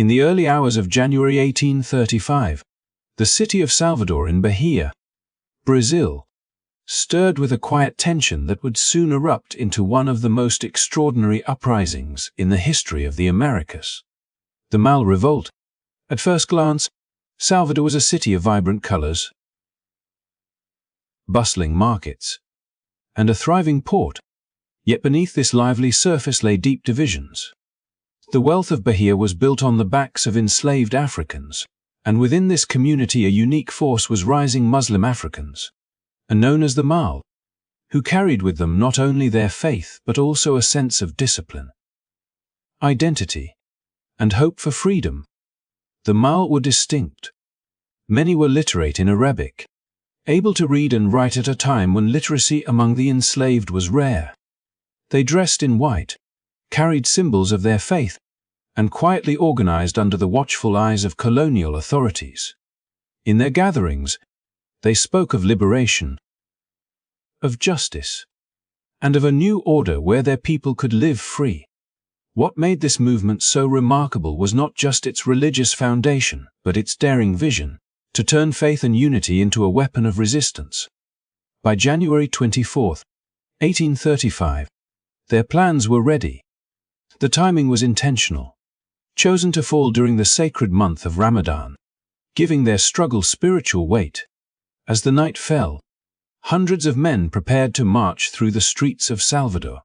In the early hours of January 1835, the city of Salvador in Bahia, Brazil, stirred with a quiet tension that would soon erupt into one of the most extraordinary uprisings in the history of the Americas. The Malê Revolt. At first glance, Salvador was a city of vibrant colors, bustling markets, and a thriving port, yet beneath this lively surface lay deep divisions. The wealth of Bahia was built on the backs of enslaved Africans, and within this community a unique force was rising: Muslim Africans, and known as the Malê, who carried with them not only their faith but also a sense of discipline, identity, and hope for freedom. The Malê were distinct. Many were literate in Arabic, able to read and write at a time when literacy among the enslaved was rare. They dressed in white, carried symbols of their faith, and quietly organized under the watchful eyes of colonial authorities. In their gatherings, they spoke of liberation, of justice, and of a new order where their people could live free. What made this movement so remarkable was not just its religious foundation, but its daring vision to turn faith and unity into a weapon of resistance. By January 24, 1835, their plans were ready. The timing was intentional, chosen to fall during the sacred month of Ramadan, giving their struggle spiritual weight. As the night fell, hundreds of men prepared to march through the streets of Salvador,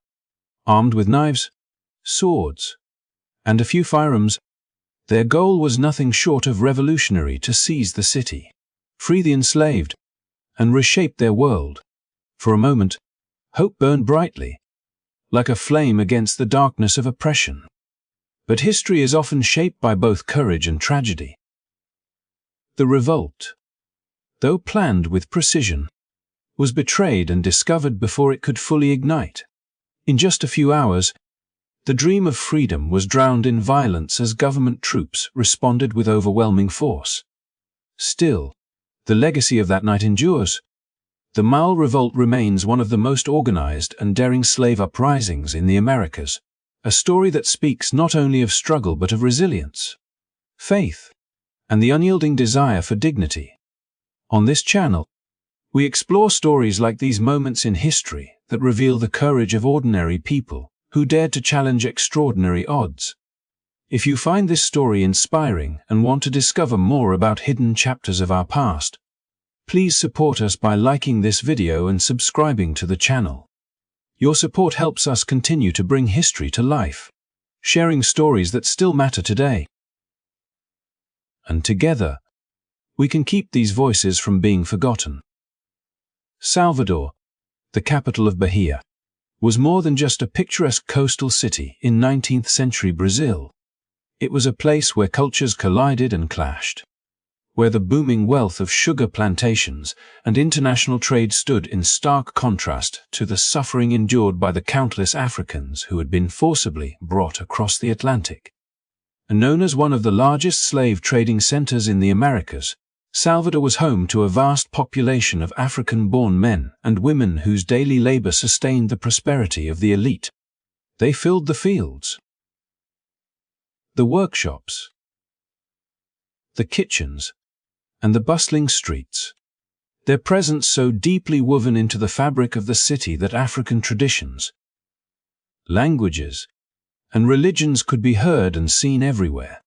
armed with knives, swords, and a few firearms. Their goal was nothing short of revolutionary: to seize the city, free the enslaved, and reshape their world. For a moment, hope burned brightly, like a flame against the darkness of oppression. But history is often shaped by both courage and tragedy. The revolt, though planned with precision, was betrayed and discovered before it could fully ignite. In just a few hours, the dream of freedom was drowned in violence as government troops responded with overwhelming force. Still, the legacy of that night endures. The Malê Revolt remains one of the most organized and daring slave uprisings in the Americas, a story that speaks not only of struggle but of resilience, faith, and the unyielding desire for dignity. On this channel, we explore stories like these moments in history that reveal the courage of ordinary people who dared to challenge extraordinary odds. If you find this story inspiring and want to discover more about hidden chapters of our past, please support us by liking this video and subscribing to the channel. Your support helps us continue to bring history to life, sharing stories that still matter today. And together, we can keep these voices from being forgotten. Salvador, the capital of Bahia, was more than just a picturesque coastal city in 19th century Brazil. It was a place where cultures collided and clashed, where the booming wealth of sugar plantations and international trade stood in stark contrast to the suffering endured by the countless Africans who had been forcibly brought across the Atlantic. And known as one of the largest slave trading centers in the Americas, Salvador was home to a vast population of African-born men and women whose daily labor sustained the prosperity of the elite. They filled the fields, the workshops, the kitchens, and the bustling streets, their presence so deeply woven into the fabric of the city that African traditions, languages, and religions could be heard and seen everywhere.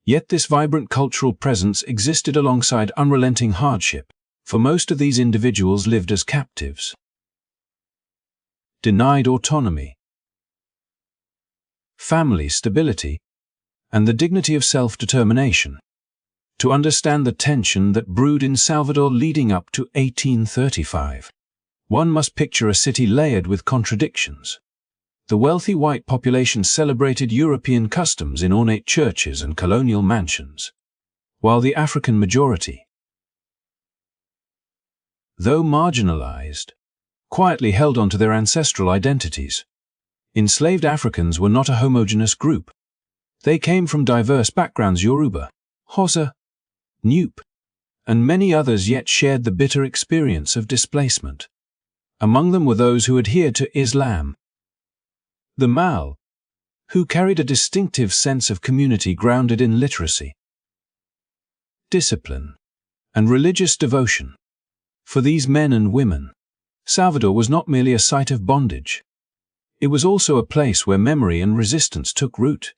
Yet this vibrant cultural presence existed alongside unrelenting hardship, for most of these individuals lived as captives, denied autonomy, family stability, and the dignity of self-determination. To understand the tension that brewed in Salvador leading up to 1835, one must picture a city layered with contradictions. The wealthy white population celebrated European customs in ornate churches and colonial mansions, while the African majority, though marginalized, quietly held on to their ancestral identities. Enslaved Africans were not a homogeneous group. They came from diverse backgrounds: Yoruba, Hausa, Nupe, and many others, yet shared the bitter experience of displacement. Among them were those who adhered to Islam. The Malê, who carried a distinctive sense of community grounded in literacy, discipline, and religious devotion. For these men and women, Salvador was not merely a site of bondage. It was also a place where memory and resistance took root,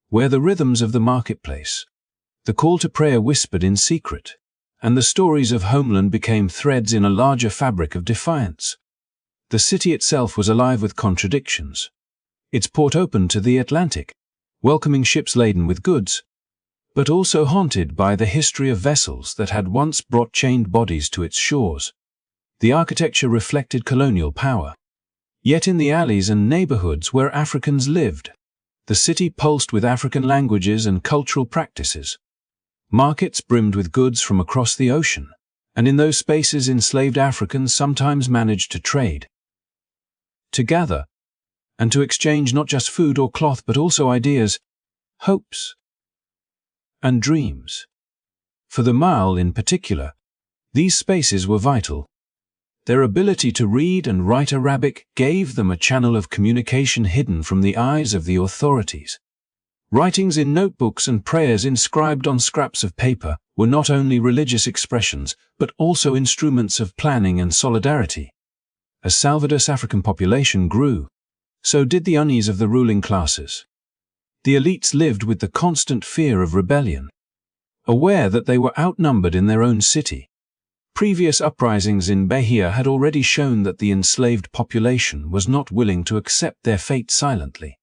where the rhythms of the marketplace, the call to prayer whispered in secret, and the stories of homeland became threads in a larger fabric of defiance. The city itself was alive with contradictions. Its port open to the Atlantic, welcoming ships laden with goods, but also haunted by the history of vessels that had once brought chained bodies to its shores. The architecture reflected colonial power. Yet in the alleys and neighborhoods where Africans lived, the city pulsed with African languages and cultural practices. Markets brimmed with goods from across the ocean, and in those spaces enslaved Africans sometimes managed to trade, to gather, and to exchange not just food or cloth but also ideas, hopes, and dreams. For the Mal in particular, these spaces were vital. Their ability to read and write Arabic gave them a channel of communication hidden from the eyes of the authorities. Writings in notebooks and prayers inscribed on scraps of paper were not only religious expressions but also instruments of planning and solidarity. As Salvador's African population grew, so did the unease of the ruling classes. The elites lived with the constant fear of rebellion, aware that they were outnumbered in their own city. Previous uprisings in Bahia had already shown that the enslaved population was not willing to accept their fate silently,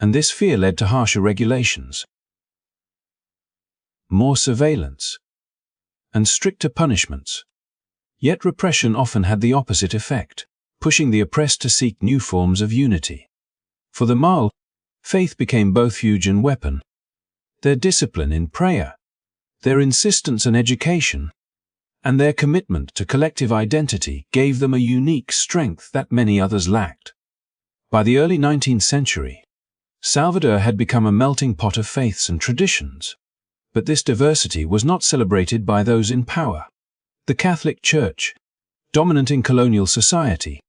and this fear led to harsher regulations, more surveillance, and stricter punishments. Yet repression often had the opposite effect, pushing the oppressed to seek new forms of unity. For the Mal, faith became both fuge and weapon. Their discipline in prayer, their insistence on education, and their commitment to collective identity gave them a unique strength that many others lacked. By the early 19th century, Salvador had become a melting pot of faiths and traditions. But this diversity was not celebrated by those in power. The Catholic Church, dominant in colonial society,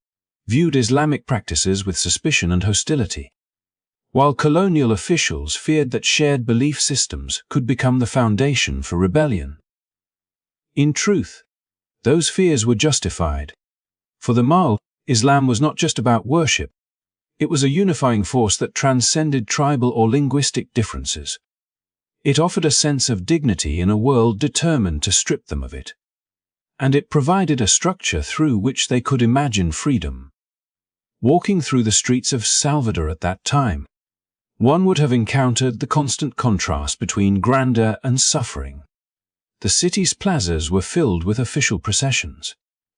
viewed Islamic practices with suspicion and hostility, while colonial officials feared that shared belief systems could become the foundation for rebellion. In truth, those fears were justified. For the Mal, Islam was not just about worship. It was a unifying force that transcended tribal or linguistic differences. It offered a sense of dignity in a world determined to strip them of it. And it provided a structure through which they could imagine freedom. Walking through the streets of Salvador at that time, one would have encountered the constant contrast between grandeur and suffering. The city's plazas were filled with official processions,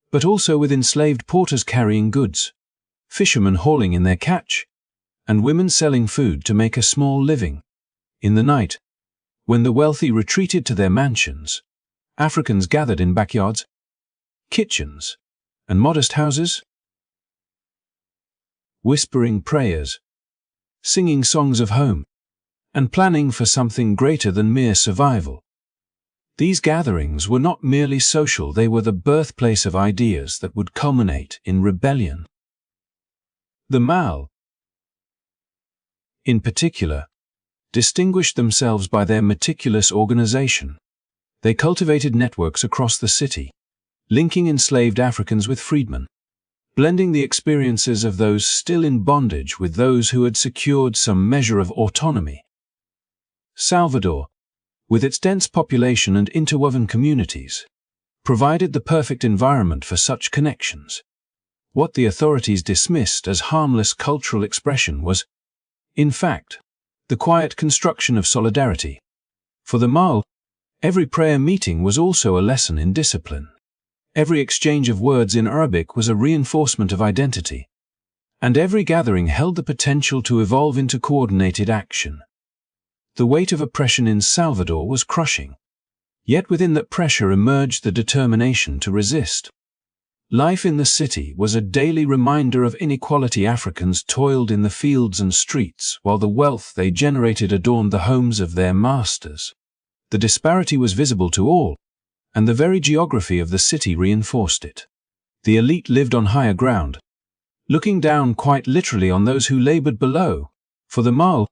but also with enslaved porters carrying goods, fishermen hauling in their catch, and women selling food to make a small living. In the night, when the wealthy retreated to their mansions, Africans gathered in backyards, kitchens, and modest houses, whispering prayers, singing songs of home, and planning for something greater than mere survival. These gatherings were not merely social, they were the birthplace of ideas that would culminate in rebellion. The Mal, in particular, distinguished themselves by their meticulous organization. They cultivated networks across the city, linking enslaved Africans with freedmen, blending the experiences of those still in bondage with those who had secured some measure of autonomy. Salvador, with its dense population and interwoven communities, provided the perfect environment for such connections. What the authorities dismissed as harmless cultural expression was, in fact, the quiet construction of solidarity. For the Mal, every prayer meeting was also a lesson in discipline. Every exchange of words in Arabic was a reinforcement of identity, and every gathering held the potential to evolve into coordinated action. The weight of oppression in Salvador was crushing, yet within that pressure emerged the determination to resist. Life in the city was a daily reminder of inequality. Africans toiled in the fields and streets, while the wealth they generated adorned the homes of their masters. The disparity was visible to all, and the very geography of the city reinforced it. The elite lived on higher ground, looking down quite literally on those who labored below, For the Mal,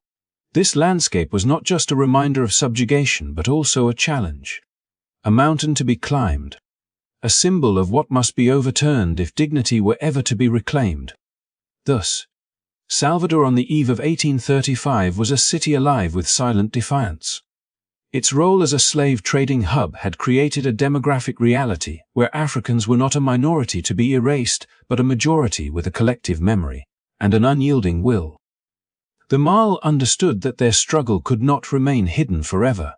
this landscape was not just a reminder of subjugation but also a challenge, a mountain to be climbed, a symbol of what must be overturned if dignity were ever to be reclaimed. Thus, Salvador on the eve of 1835 was a city alive with silent defiance. Its role as a slave trading hub had created a demographic reality where Africans were not a minority to be erased but a majority with a collective memory and an unyielding will. The Mal understood that their struggle could not remain hidden forever.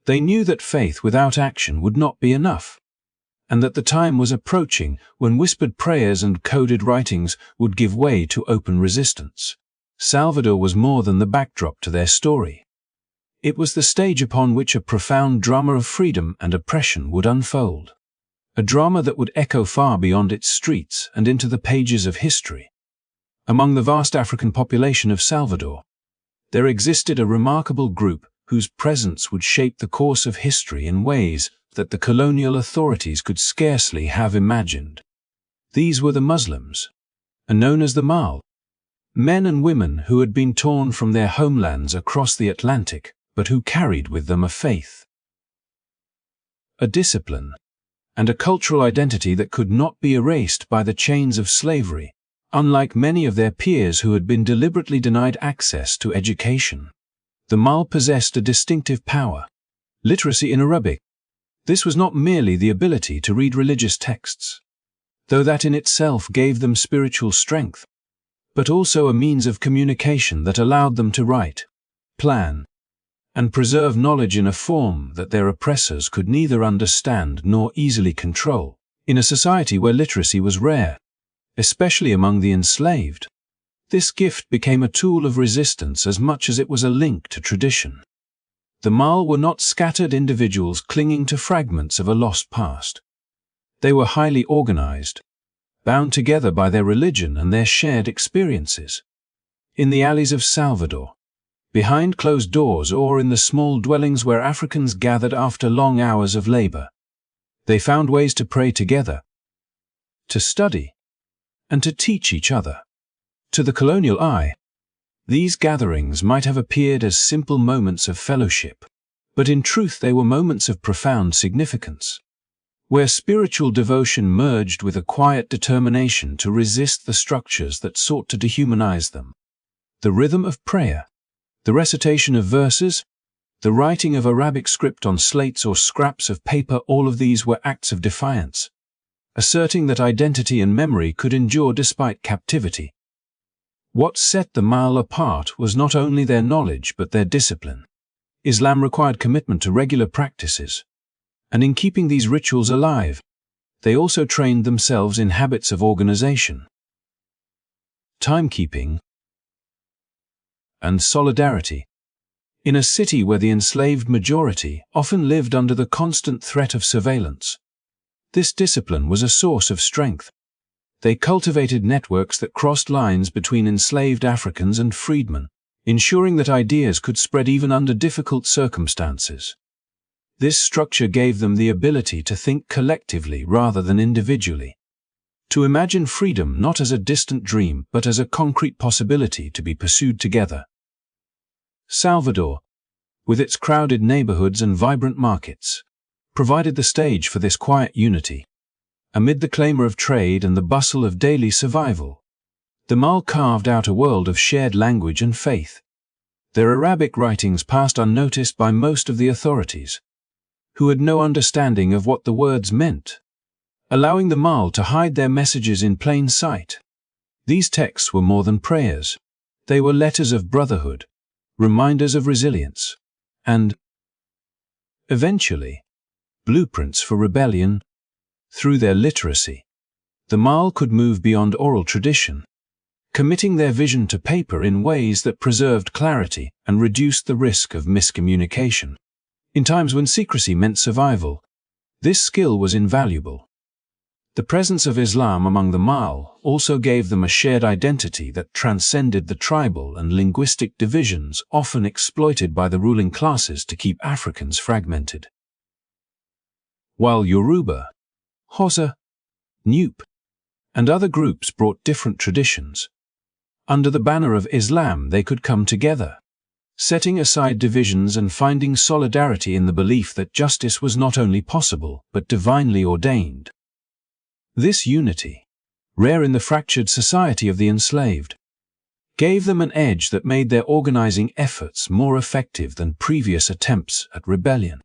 They knew that faith without action would not be enough, and that the time was approaching when whispered prayers and coded writings would give way to open resistance. Salvador was more than the backdrop to their story. It was the stage upon which a profound drama of freedom and oppression would unfold, a drama that would echo far beyond its streets and into the pages of history. Among the vast African population of Salvador, there existed a remarkable group whose presence would shape the course of history in ways that the colonial authorities could scarcely have imagined. These were the Muslims, and known as the Mal, men and women who had been torn from their homelands across the Atlantic, but who carried with them a faith, a discipline, and a cultural identity that could not be erased by the chains of slavery. Unlike many of their peers who had been deliberately denied access to education, the Mal possessed a distinctive power: literacy in Arabic. This was not merely the ability to read religious texts, though that in itself gave them spiritual strength, but also a means of communication that allowed them to write, plan, and preserve knowledge in a form that their oppressors could neither understand nor easily control. In a society where literacy was rare, especially among the enslaved, this gift became a tool of resistance as much as it was a link to tradition. The Mal were not scattered individuals clinging to fragments of a lost past. They were highly organized, bound together by their religion and their shared experiences. In the alleys of Salvador, behind closed doors, or in the small dwellings where Africans gathered after long hours of labor, they found ways to pray together, to study, and to teach each other. To the colonial eye, these gatherings might have appeared as simple moments of fellowship, but in truth they were moments of profound significance, where spiritual devotion merged with a quiet determination to resist the structures that sought to dehumanize them. The rhythm of prayer, the recitation of verses, the writing of Arabic script on slates or scraps of paper, all of these were acts of defiance, asserting that identity and memory could endure despite captivity. What set the Mal apart was not only their knowledge but their discipline. Islam required commitment to regular practices, and in keeping these rituals alive, they also trained themselves in habits of organization, timekeeping, and solidarity. In a city where the enslaved majority often lived under the constant threat of surveillance, this discipline was a source of strength. They cultivated networks that crossed lines between enslaved Africans and freedmen, ensuring that ideas could spread even under difficult circumstances. This structure gave them the ability to think collectively rather than individually, to imagine freedom not as a distant dream but as a concrete possibility to be pursued together. Salvador, with its crowded neighborhoods and vibrant markets, provided the stage for this quiet unity. Amid the clamor of trade and the bustle of daily survival, the Mal carved out a world of shared language and faith. Their Arabic writings passed unnoticed by most of the authorities, who had no understanding of what the words meant, allowing the Mal to hide their messages in plain sight. These texts were more than prayers. They were letters of brotherhood, reminders of resilience, and, eventually, blueprints for rebellion. Through their literacy, the Mal could move beyond oral tradition, committing their vision to paper in ways that preserved clarity and reduced the risk of miscommunication. In times when secrecy meant survival, this skill was invaluable. The presence of Islam among the Mal also gave them a shared identity that transcended the tribal and linguistic divisions often exploited by the ruling classes to keep Africans fragmented. While Yoruba, Hausa, Nupe, and other groups brought different traditions, Under the banner of Islam, they could come together, setting aside divisions and finding solidarity in the belief that justice was not only possible, but divinely ordained. This unity, rare in the fractured society of the enslaved, gave them an edge that made their organizing efforts more effective than previous attempts at rebellion.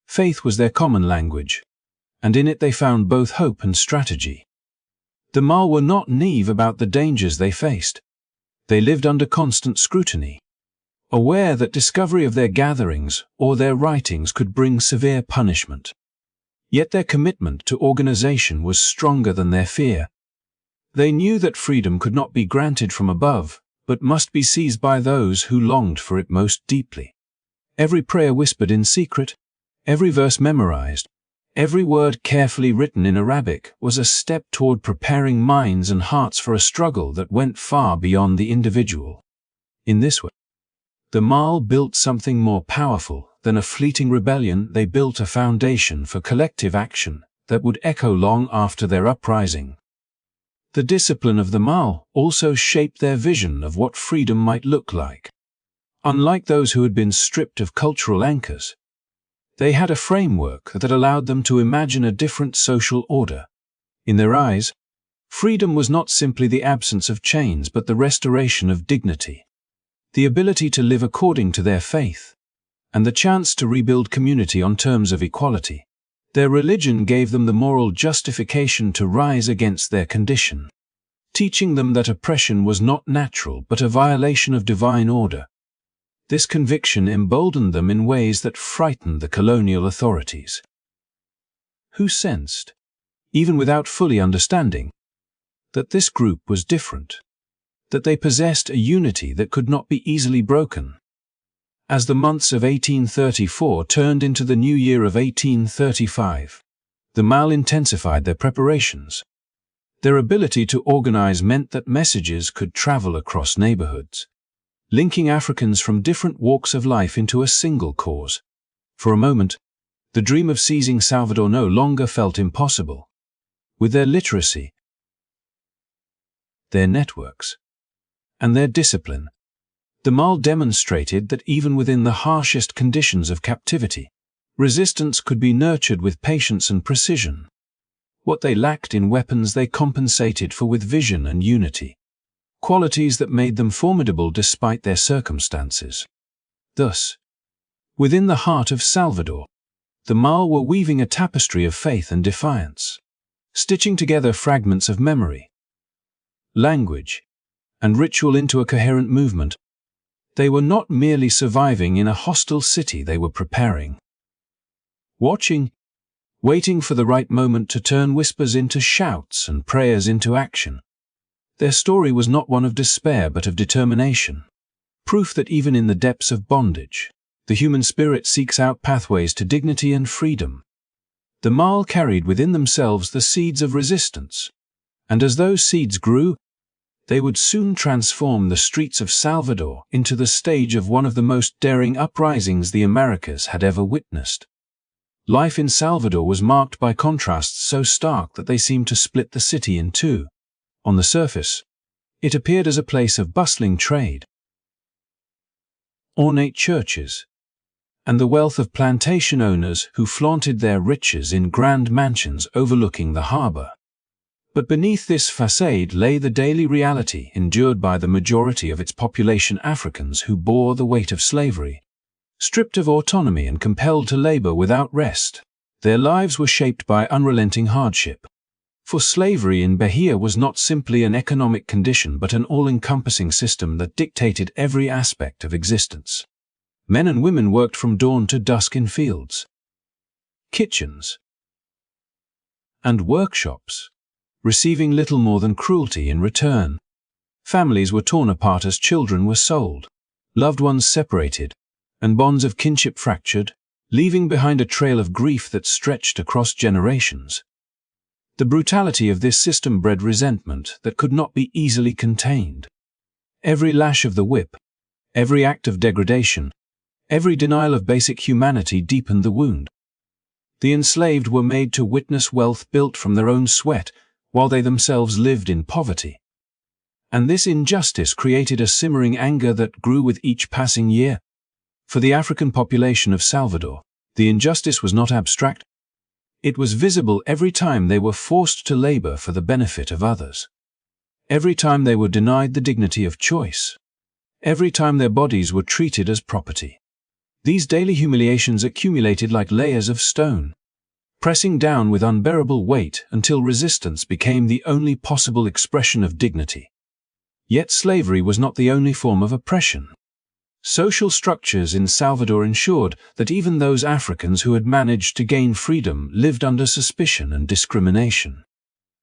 Faith was their common language, and in it they found both hope and strategy. The Mal were not naive about the dangers they faced. They lived under constant scrutiny, aware that discovery of their gatherings or their writings could bring severe punishment. Yet their commitment to organization was stronger than their fear. They knew that freedom could not be granted from above, but must be seized by those who longed for it most deeply. Every prayer whispered in secret, every verse memorized, every word carefully written in Arabic was a step toward preparing minds and hearts for a struggle that went far beyond the individual. In this way, the Mal built something more powerful than a fleeting rebellion. They built a foundation for collective action that would echo long after their uprising. The discipline of the Mal also shaped their vision of what freedom might look like. Unlike those who had been stripped of cultural anchors, they had a framework that allowed them to imagine a different social order. In their eyes, freedom was not simply the absence of chains but the restoration of dignity, the ability to live according to their faith, and the chance to rebuild community on terms of equality. Their religion gave them the moral justification to rise against their condition, teaching them that oppression was not natural but a violation of divine order. This conviction emboldened them in ways that frightened the colonial authorities, who sensed, even without fully understanding, that this group was different, that they possessed a unity that could not be easily broken. As the months of 1834 turned into the new year of 1835, the Mal intensified their preparations. Their ability to organize meant that messages could travel across neighborhoods, linking Africans from different walks of life into a single cause. For a moment, the dream of seizing Salvador no longer felt impossible. With their literacy, their networks, and their discipline, the Mal demonstrated that even within the harshest conditions of captivity, resistance could be nurtured with patience and precision. What they lacked in weapons they compensated for with vision and unity, qualities that made them formidable despite their circumstances. Thus, within the heart of Salvador, the Mal were weaving a tapestry of faith and defiance, stitching together fragments of memory, language, and ritual into a coherent movement. They were not merely surviving in a hostile city, they were preparing. Watching, waiting for the right moment to turn whispers into shouts and prayers into action. Their story was not one of despair but of determination, proof that even in the depths of bondage, the human spirit seeks out pathways to dignity and freedom. The Mal carried within themselves the seeds of resistance, and as those seeds grew, they would soon transform the streets of Salvador into the stage of one of the most daring uprisings the Americas had ever witnessed. Life in Salvador was marked by contrasts so stark that they seemed to split the city in two. On the surface, it appeared as a place of bustling trade, ornate churches, and the wealth of plantation owners who flaunted their riches in grand mansions overlooking the harbor. But beneath this facade lay the daily reality endured by the majority of its population, Africans who bore the weight of slavery. Stripped of autonomy and compelled to labor without rest, their lives were shaped by unrelenting hardship. For slavery in Bahia was not simply an economic condition but an all-encompassing system that dictated every aspect of existence. Men and women worked from dawn to dusk in fields, kitchens, and workshops, receiving little more than cruelty in return. Families were torn apart as children were sold, loved ones separated, and bonds of kinship fractured, leaving behind a trail of grief that stretched across generations. The brutality of this system bred resentment that could not be easily contained. Every lash of the whip, every act of degradation, every denial of basic humanity deepened the wound. The enslaved were made to witness wealth built from their own sweat, while they themselves lived in poverty. And this injustice created a simmering anger that grew with each passing year. For the African population of Salvador, the injustice was not abstract. It was visible every time they were forced to labor for the benefit of others. Every time they were denied the dignity of choice. Every time their bodies were treated as property. These daily humiliations accumulated like layers of stone, pressing down with unbearable weight until resistance became the only possible expression of dignity. Yet slavery was not the only form of oppression. Social structures in Salvador ensured that even those Africans who had managed to gain freedom lived under suspicion and discrimination.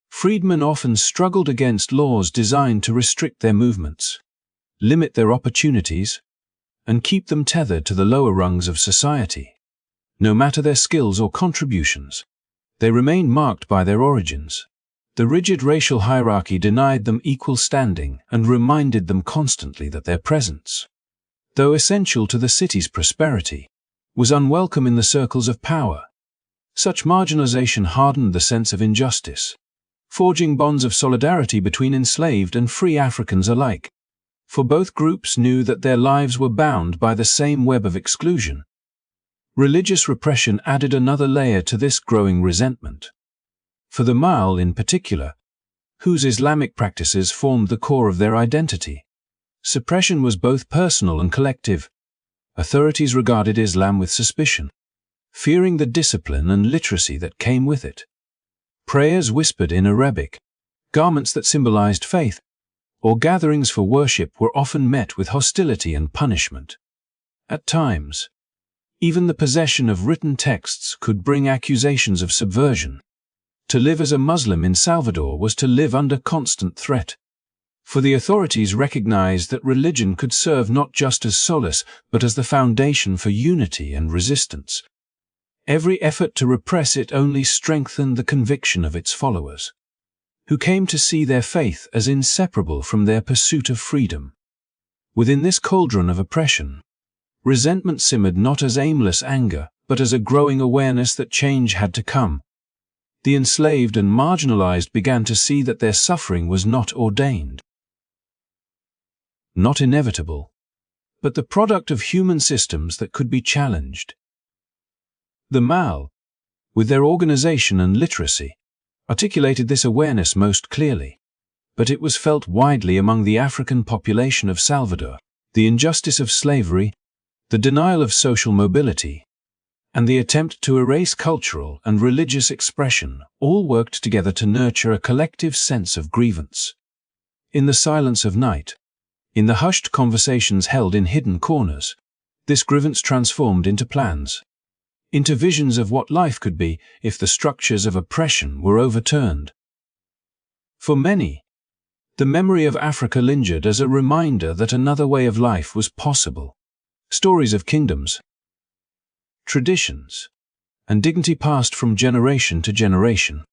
Freedmen often struggled against laws designed to restrict their movements, limit their opportunities, and keep them tethered to the lower rungs of society. No matter their skills or contributions, they remained marked by their origins. The rigid racial hierarchy denied them equal standing and reminded them constantly that their presence, though essential to the city's prosperity, was unwelcome in the circles of power. Such marginalization hardened the sense of injustice, forging bonds of solidarity between enslaved and free Africans alike. For both groups knew that their lives were bound by the same web of exclusion. Religious repression added another layer to this growing resentment. For the Malê in particular, whose Islamic practices formed the core of their identity, suppression was both personal and collective. Authorities regarded Islam with suspicion, fearing the discipline and literacy that came with it. Prayers whispered in Arabic, garments that symbolized faith, or gatherings for worship were often met with hostility and punishment. At times, even the possession of written texts could bring accusations of subversion. To live as a Muslim in Salvador was to live under constant threat. For the authorities recognized that religion could serve not just as solace, but as the foundation for unity and resistance. Every effort to repress it only strengthened the conviction of its followers, who came to see their faith as inseparable from their pursuit of freedom. Within this cauldron of oppression, resentment simmered not as aimless anger, but as a growing awareness that change had to come. The enslaved and marginalized began to see that their suffering was not ordained, not inevitable, but the product of human systems that could be challenged. The Malê, with their organization and literacy, articulated this awareness most clearly, but it was felt widely among the African population of Salvador. The injustice of slavery, the denial of social mobility, and the attempt to erase cultural and religious expression all worked together to nurture a collective sense of grievance. In the silence of night, in the hushed conversations held in hidden corners, this grievance transformed into plans, into visions of what life could be if the structures of oppression were overturned. For many, the memory of Africa lingered as a reminder that another way of life was possible. Stories of kingdoms, traditions, and dignity passed from generation to generation,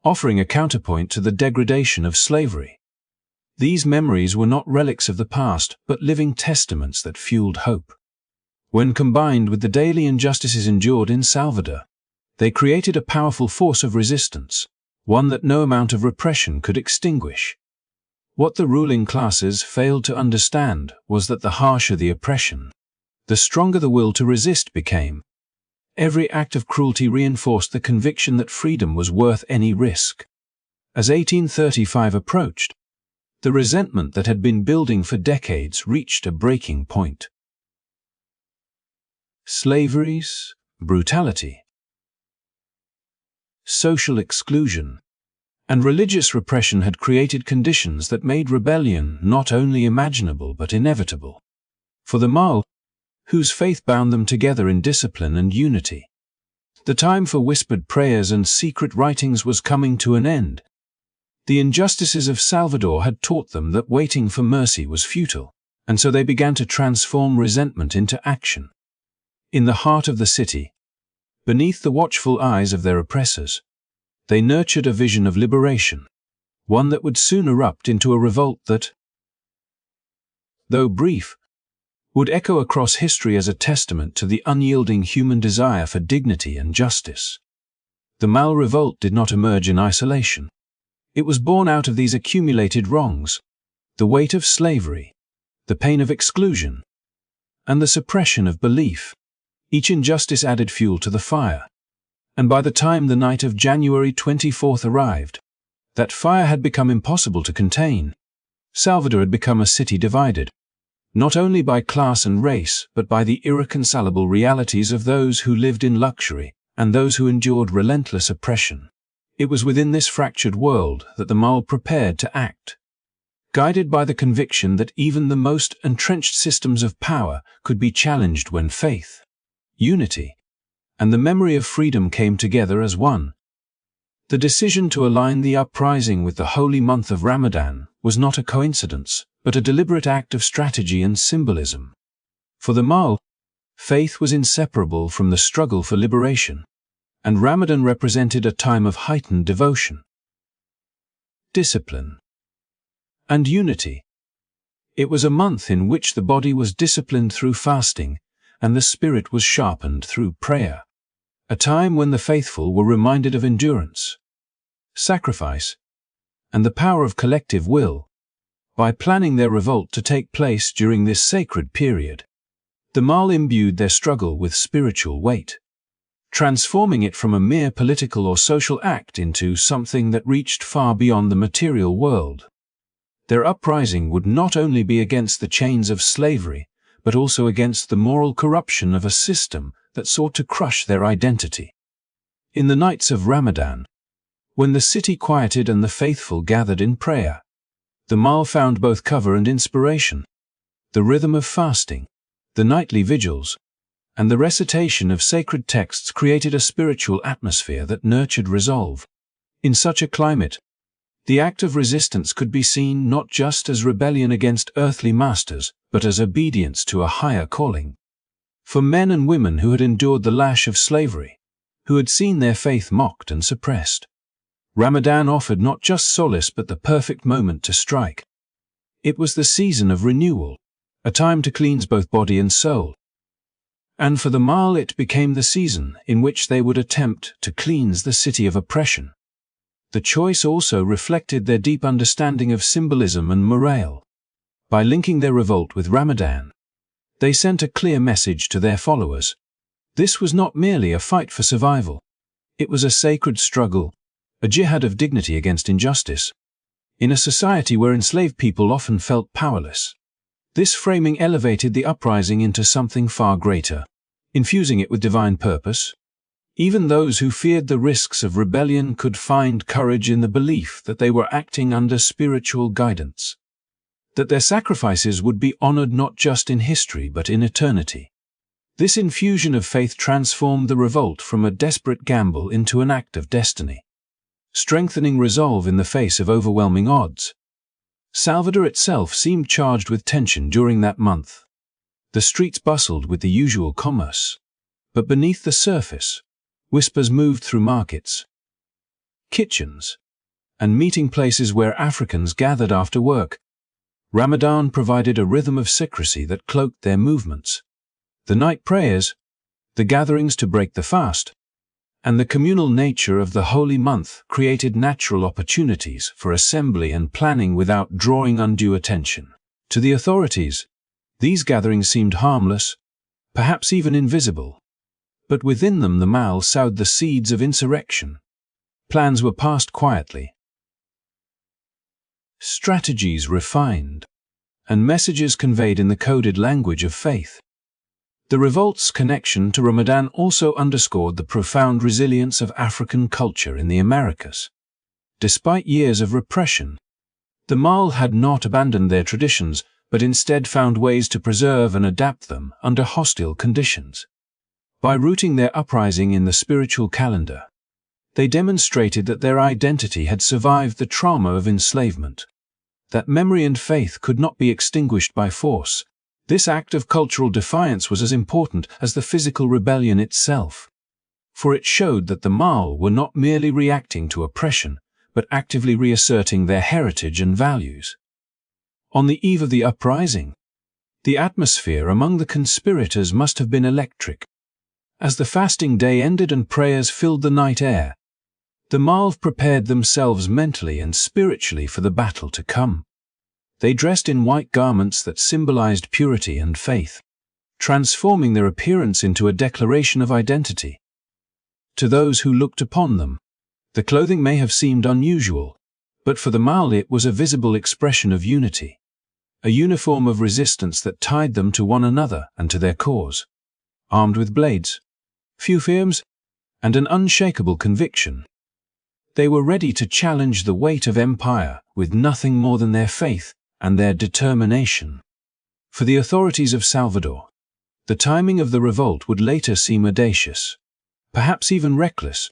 offering a counterpoint to the degradation of slavery. These memories were not relics of the past, but living testaments that fueled hope. When combined with the daily injustices endured in Salvador, they created a powerful force of resistance, one that no amount of repression could extinguish. What the ruling classes failed to understand was that the harsher the oppression, the stronger the will to resist became. Every act of cruelty reinforced the conviction that freedom was worth any risk. As 1835 approached, the resentment that had been building for decades reached a breaking point. Slavery's brutality, social exclusion, and religious repression had created conditions that made rebellion not only imaginable but inevitable. For the Malê, whose faith bound them together in discipline and unity, the time for whispered prayers and secret writings was coming to an end. The injustices of Salvador had taught them that waiting for mercy was futile, and so they began to transform resentment into action. In the heart of the city, beneath the watchful eyes of their oppressors, they nurtured a vision of liberation, one that would soon erupt into a revolt that, though brief, would echo across history as a testament to the unyielding human desire for dignity and justice. The Malê Revolt did not emerge in isolation. It was born out of these accumulated wrongs. the weight of slavery, the pain of exclusion, and the suppression of belief. Each injustice added fuel to the fire, and by the time the night of January 24th arrived, that fire had become impossible to contain. Salvador had become a city divided, not only by class and race, but by the irreconcilable realities of those who lived in luxury and those who endured relentless oppression. It was within this fractured world that the Mal prepared to act, guided by the conviction that even the most entrenched systems of power could be challenged when faith, unity, and the memory of freedom came together as one. The decision to align the uprising with the holy month of Ramadan was not a coincidence, but a deliberate act of strategy and symbolism. For the Mal, faith was inseparable from the struggle for liberation, and Ramadan represented a time of heightened devotion, discipline, and unity. It was a month in which the body was disciplined through fasting, and the spirit was sharpened through prayer. A time when the faithful were reminded of endurance, sacrifice, and the power of collective will. By planning their revolt to take place during this sacred period, the Mal imbued their struggle with spiritual weight, transforming it from a mere political or social act into something that reached far beyond the material world. Their uprising would not only be against the chains of slavery, but also against the moral corruption of a system that sought to crush their identity. In the nights of Ramadan, when the city quieted and the faithful gathered in prayer, the Mal found both cover and inspiration. The rhythm of fasting, the nightly vigils, and the recitation of sacred texts created a spiritual atmosphere that nurtured resolve. In such a climate, the act of resistance could be seen not just as rebellion against earthly masters, but as obedience to a higher calling. For men and women who had endured the lash of slavery, who had seen their faith mocked and suppressed, Ramadan offered not just solace but the perfect moment to strike. It was the season of renewal, a time to cleanse both body and soul. And for the Mal it became the season in which they would attempt to cleanse the city of oppression. The choice also reflected their deep understanding of symbolism and morale. By linking their revolt with Ramadan, they sent a clear message to their followers. This was not merely a fight for survival. It was a sacred struggle, a jihad of dignity against injustice. In a society where enslaved people often felt powerless, this framing elevated the uprising into something far greater, infusing it with divine purpose. Even those who feared the risks of rebellion could find courage in the belief that they were acting under spiritual guidance, that their sacrifices would be honored not just in history but in eternity. This infusion of faith transformed the revolt from a desperate gamble into an act of destiny, strengthening resolve in the face of overwhelming odds. Salvador itself seemed charged with tension during that month. The streets bustled with the usual commerce, but beneath the surface, whispers moved through markets, kitchens, and meeting places where Africans gathered after work. Ramadan provided a rhythm of secrecy that cloaked their movements. The night prayers, the gatherings to break the fast, and the communal nature of the holy month created natural opportunities for assembly and planning without drawing undue attention. To the authorities, these gatherings seemed harmless, perhaps even invisible. But within them the Mal sowed the seeds of insurrection. Plans were passed quietly, strategies refined, and messages conveyed in the coded language of faith. The revolt's connection to Ramadan also underscored the profound resilience of African culture in the Americas. Despite years of repression, the Mal had not abandoned their traditions, but instead found ways to preserve and adapt them under hostile conditions. By rooting their uprising in the spiritual calendar, they demonstrated that their identity had survived the trauma of enslavement, that memory and faith could not be extinguished by force. This act of cultural defiance was as important as the physical rebellion itself, for it showed that the Mal were not merely reacting to oppression, but actively reasserting their heritage and values. On the eve of the uprising, the atmosphere among the conspirators must have been electric. As the fasting day ended and prayers filled the night air, the Mal prepared themselves mentally and spiritually for the battle to come. They dressed in white garments that symbolized purity and faith, transforming their appearance into a declaration of identity. To those who looked upon them, the clothing may have seemed unusual, but for the Malê it was a visible expression of unity, a uniform of resistance that tied them to one another and to their cause. Armed with blades, few fears, and an unshakable conviction, they were ready to challenge the weight of empire with nothing more than their faith and their determination. For the authorities of Salvador, the timing of the revolt would later seem audacious, perhaps even reckless.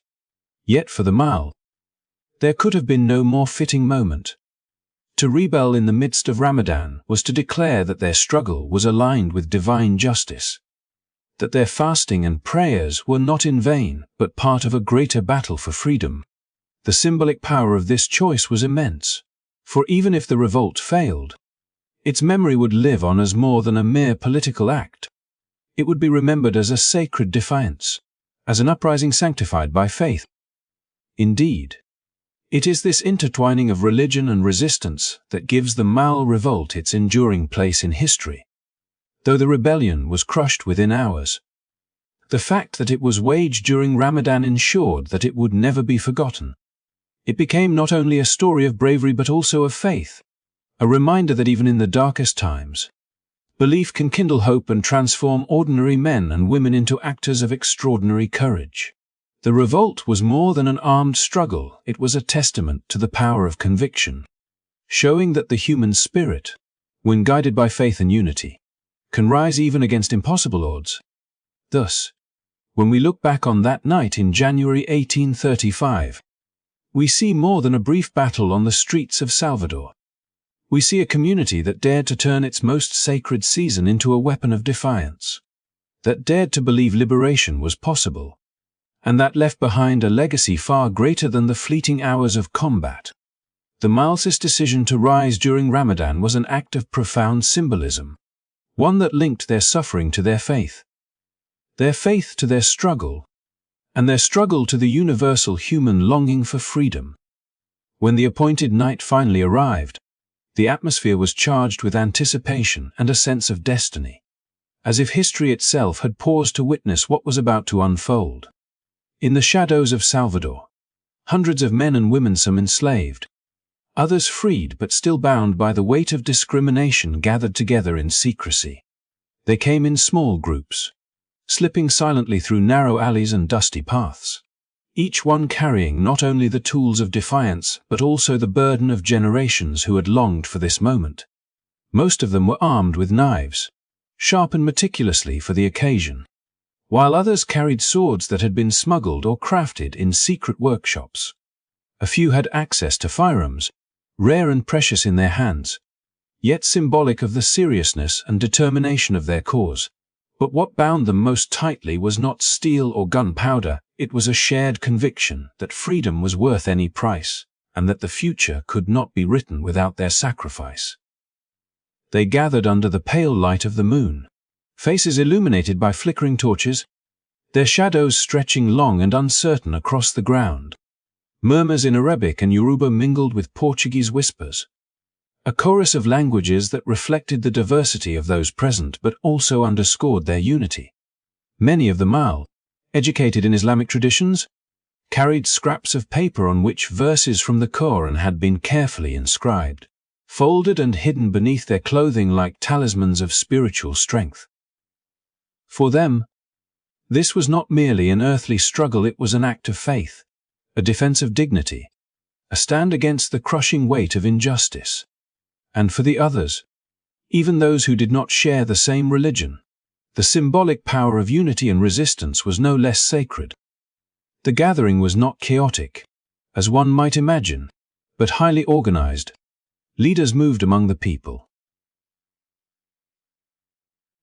Yet for the Malê, there could have been no more fitting moment. To rebel in the midst of Ramadan was to declare that their struggle was aligned with divine justice, that their fasting and prayers were not in vain but part of a greater battle for freedom. The symbolic power of this choice was immense, for even if the revolt failed, its memory would live on as more than a mere political act. It would be remembered as a sacred defiance, as an uprising sanctified by faith. Indeed, it is this intertwining of religion and resistance that gives the Malê revolt its enduring place in history. Though the rebellion was crushed within hours, the fact that it was waged during Ramadan ensured that it would never be forgotten. It became not only a story of bravery but also of faith, a reminder that even in the darkest times, belief can kindle hope and transform ordinary men and women into actors of extraordinary courage. The revolt was more than an armed struggle, it was a testament to the power of conviction, showing that the human spirit, when guided by faith and unity, can rise even against impossible odds. Thus, when we look back on that night in January 1835, we see more than a brief battle on the streets of Salvador. We see a community that dared to turn its most sacred season into a weapon of defiance, that dared to believe liberation was possible, and that left behind a legacy far greater than the fleeting hours of combat. The Malê's decision to rise during Ramadan was an act of profound symbolism, one that linked their suffering to their faith to their struggle, and their struggle to the universal human longing for freedom. When the appointed night finally arrived, the atmosphere was charged with anticipation and a sense of destiny, as if history itself had paused to witness what was about to unfold. In the shadows of Salvador, hundreds of men and women, some enslaved, others freed but still bound by the weight of discrimination, gathered together in secrecy. They came in small groups, slipping silently through narrow alleys and dusty paths, each one carrying not only the tools of defiance but also the burden of generations who had longed for this moment. Most of them were armed with knives, sharpened meticulously for the occasion, while others carried swords that had been smuggled or crafted in secret workshops. A few had access to firearms, rare and precious in their hands, yet symbolic of the seriousness and determination of their cause. But what bound them most tightly was not steel or gunpowder, it was a shared conviction that freedom was worth any price, and that the future could not be written without their sacrifice. They gathered under the pale light of the moon, faces illuminated by flickering torches, their shadows stretching long and uncertain across the ground. Murmurs in Arabic and Yoruba mingled with Portuguese whispers, a chorus of languages that reflected the diversity of those present but also underscored their unity. Many of the Malê, educated in Islamic traditions, carried scraps of paper on which verses from the Quran had been carefully inscribed, folded and hidden beneath their clothing like talismans of spiritual strength. For them, this was not merely an earthly struggle, it was an act of faith, a defense of dignity, a stand against the crushing weight of injustice. And for the others, even those who did not share the same religion, the symbolic power of unity and resistance was no less sacred. The gathering was not chaotic, as one might imagine, but highly organized. Leaders moved among the people,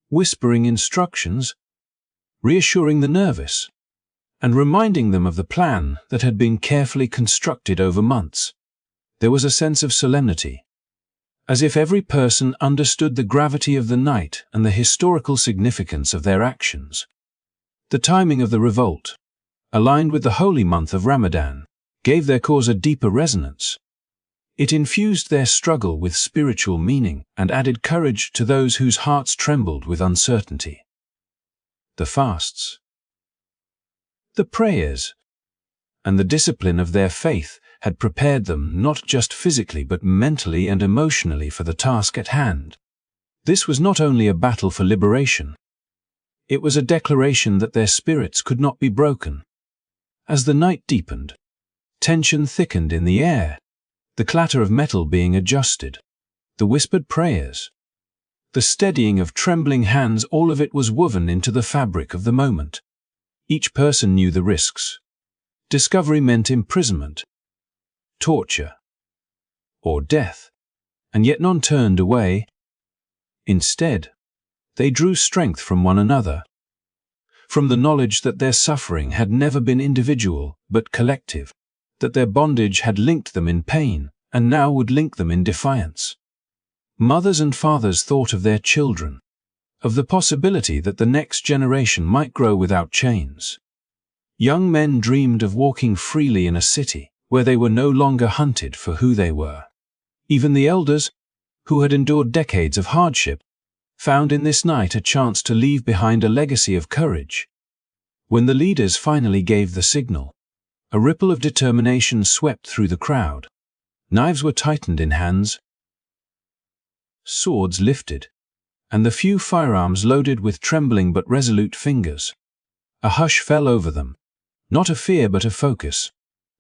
whispering instructions, reassuring the nervous, and reminding them of the plan that had been carefully constructed over months. There was a sense of solemnity, as if every person understood the gravity of the night and the historical significance of their actions. The timing of the revolt, aligned with the holy month of Ramadan, gave their cause a deeper resonance. It infused their struggle with spiritual meaning and added courage to those whose hearts trembled with uncertainty. The fasts, the prayers, and the discipline of their faith had prepared them not just physically but mentally and emotionally for the task at hand. This was not only a battle for liberation. It was a declaration that their spirits could not be broken. As the night deepened, tension thickened in the air, the clatter of metal being adjusted, the whispered prayers, the steadying of trembling hands, all of it was woven into the fabric of the moment. Each person knew the risks. Discovery meant imprisonment, torture, or death, and yet none turned away. Instead, they drew strength from one another, from the knowledge that their suffering had never been individual but collective, that their bondage had linked them in pain and now would link them in defiance. Mothers and fathers thought of their children, of the possibility that the next generation might grow without chains. Young men dreamed of walking freely in a city where they were no longer hunted for who they were. Even the elders, who had endured decades of hardship, found in this night a chance to leave behind a legacy of courage. When the leaders finally gave the signal, a ripple of determination swept through the crowd. Knives were tightened in hands, swords lifted, and the few firearms loaded with trembling but resolute fingers. A hush fell over them, not a fear but a focus,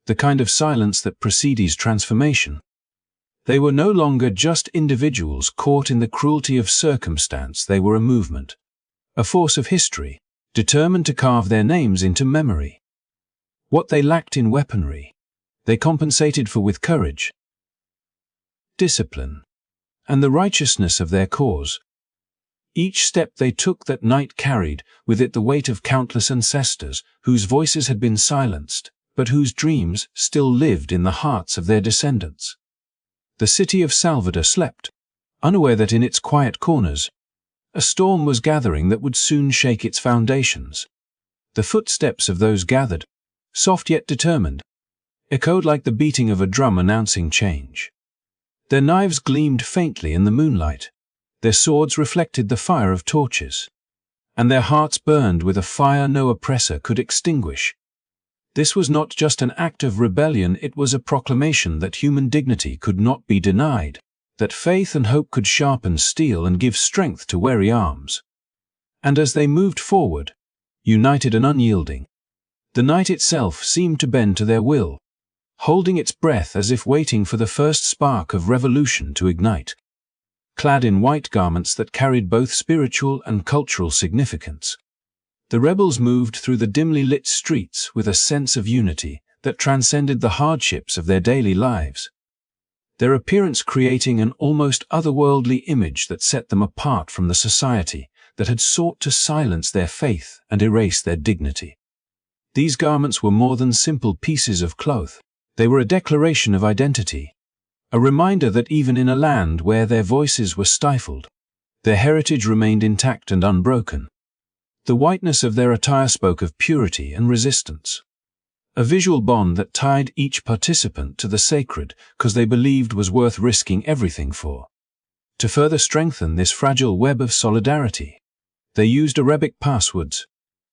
the kind of silence that precedes transformation. They were no longer just individuals caught in the cruelty of circumstance. They were a movement, a force of history, determined to carve their names into memory. What they lacked in weaponry, they compensated for with courage, discipline, and the righteousness of their cause. Each step they took that night carried with it the weight of countless ancestors whose voices had been silenced, but whose dreams still lived in the hearts of their descendants. The city of Salvador slept, unaware that in its quiet corners, a storm was gathering that would soon shake its foundations. The footsteps of those gathered, soft yet determined, echoed like the beating of a drum announcing change. Their knives gleamed faintly in the moonlight, their swords reflected the fire of torches, and their hearts burned with a fire no oppressor could extinguish. This was not just an act of rebellion, it was a proclamation that human dignity could not be denied, that faith and hope could sharpen steel and give strength to weary arms. And as they moved forward, united and unyielding, the night itself seemed to bend to their will, holding its breath as if waiting for the first spark of revolution to ignite. Clad in white garments that carried both spiritual and cultural significance, the rebels moved through the dimly lit streets with a sense of unity that transcended the hardships of their daily lives, their appearance creating an almost otherworldly image that set them apart from the society that had sought to silence their faith and erase their dignity. These garments were more than simple pieces of cloth. They were a declaration of identity, a reminder that even in a land where their voices were stifled, their heritage remained intact and unbroken. The whiteness of their attire spoke of purity and resistance, a visual bond that tied each participant to the sacred because they believed was worth risking everything for. To further strengthen this fragile web of solidarity, they used Arabic passwords,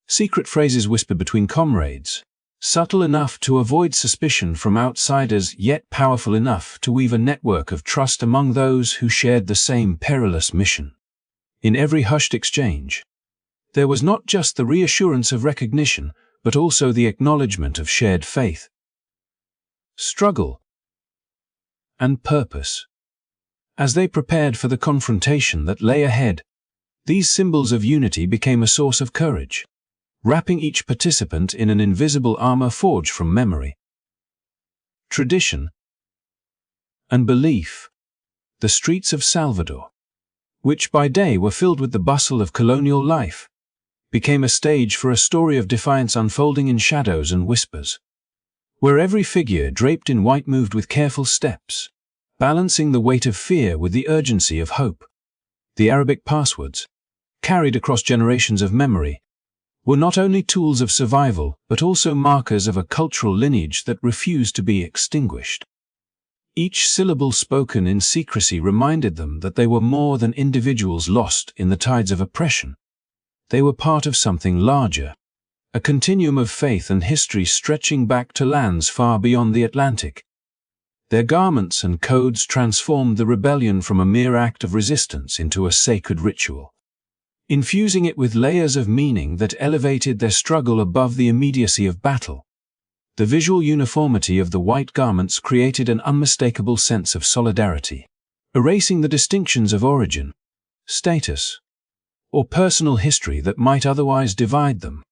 secret phrases whispered between comrades, subtle enough to avoid suspicion from outsiders yet powerful enough to weave a network of trust among those who shared the same perilous mission. In every hushed exchange, there was not just the reassurance of recognition, but also the acknowledgement of shared faith, struggle, and purpose. As they prepared for the confrontation that lay ahead, these symbols of unity became a source of courage, wrapping each participant in an invisible armor forged from memory, tradition, and belief. The streets of Salvador, which by day were filled with the bustle of colonial life, became a stage for a story of defiance unfolding in shadows and whispers, where every figure draped in white moved with careful steps, balancing the weight of fear with the urgency of hope. The Arabic passwords, carried across generations of memory, were not only tools of survival but also markers of a cultural lineage that refused to be extinguished. Each syllable spoken in secrecy reminded them that they were more than individuals lost in the tides of oppression. They were part of something larger, a continuum of faith and history stretching back to lands far beyond the Atlantic. Their garments and codes transformed the rebellion from a mere act of resistance into a sacred ritual, infusing it with layers of meaning that elevated their struggle above the immediacy of battle. The visual uniformity of the white garments created an unmistakable sense of solidarity, erasing the distinctions of origin, status, or personal history that might otherwise divide them.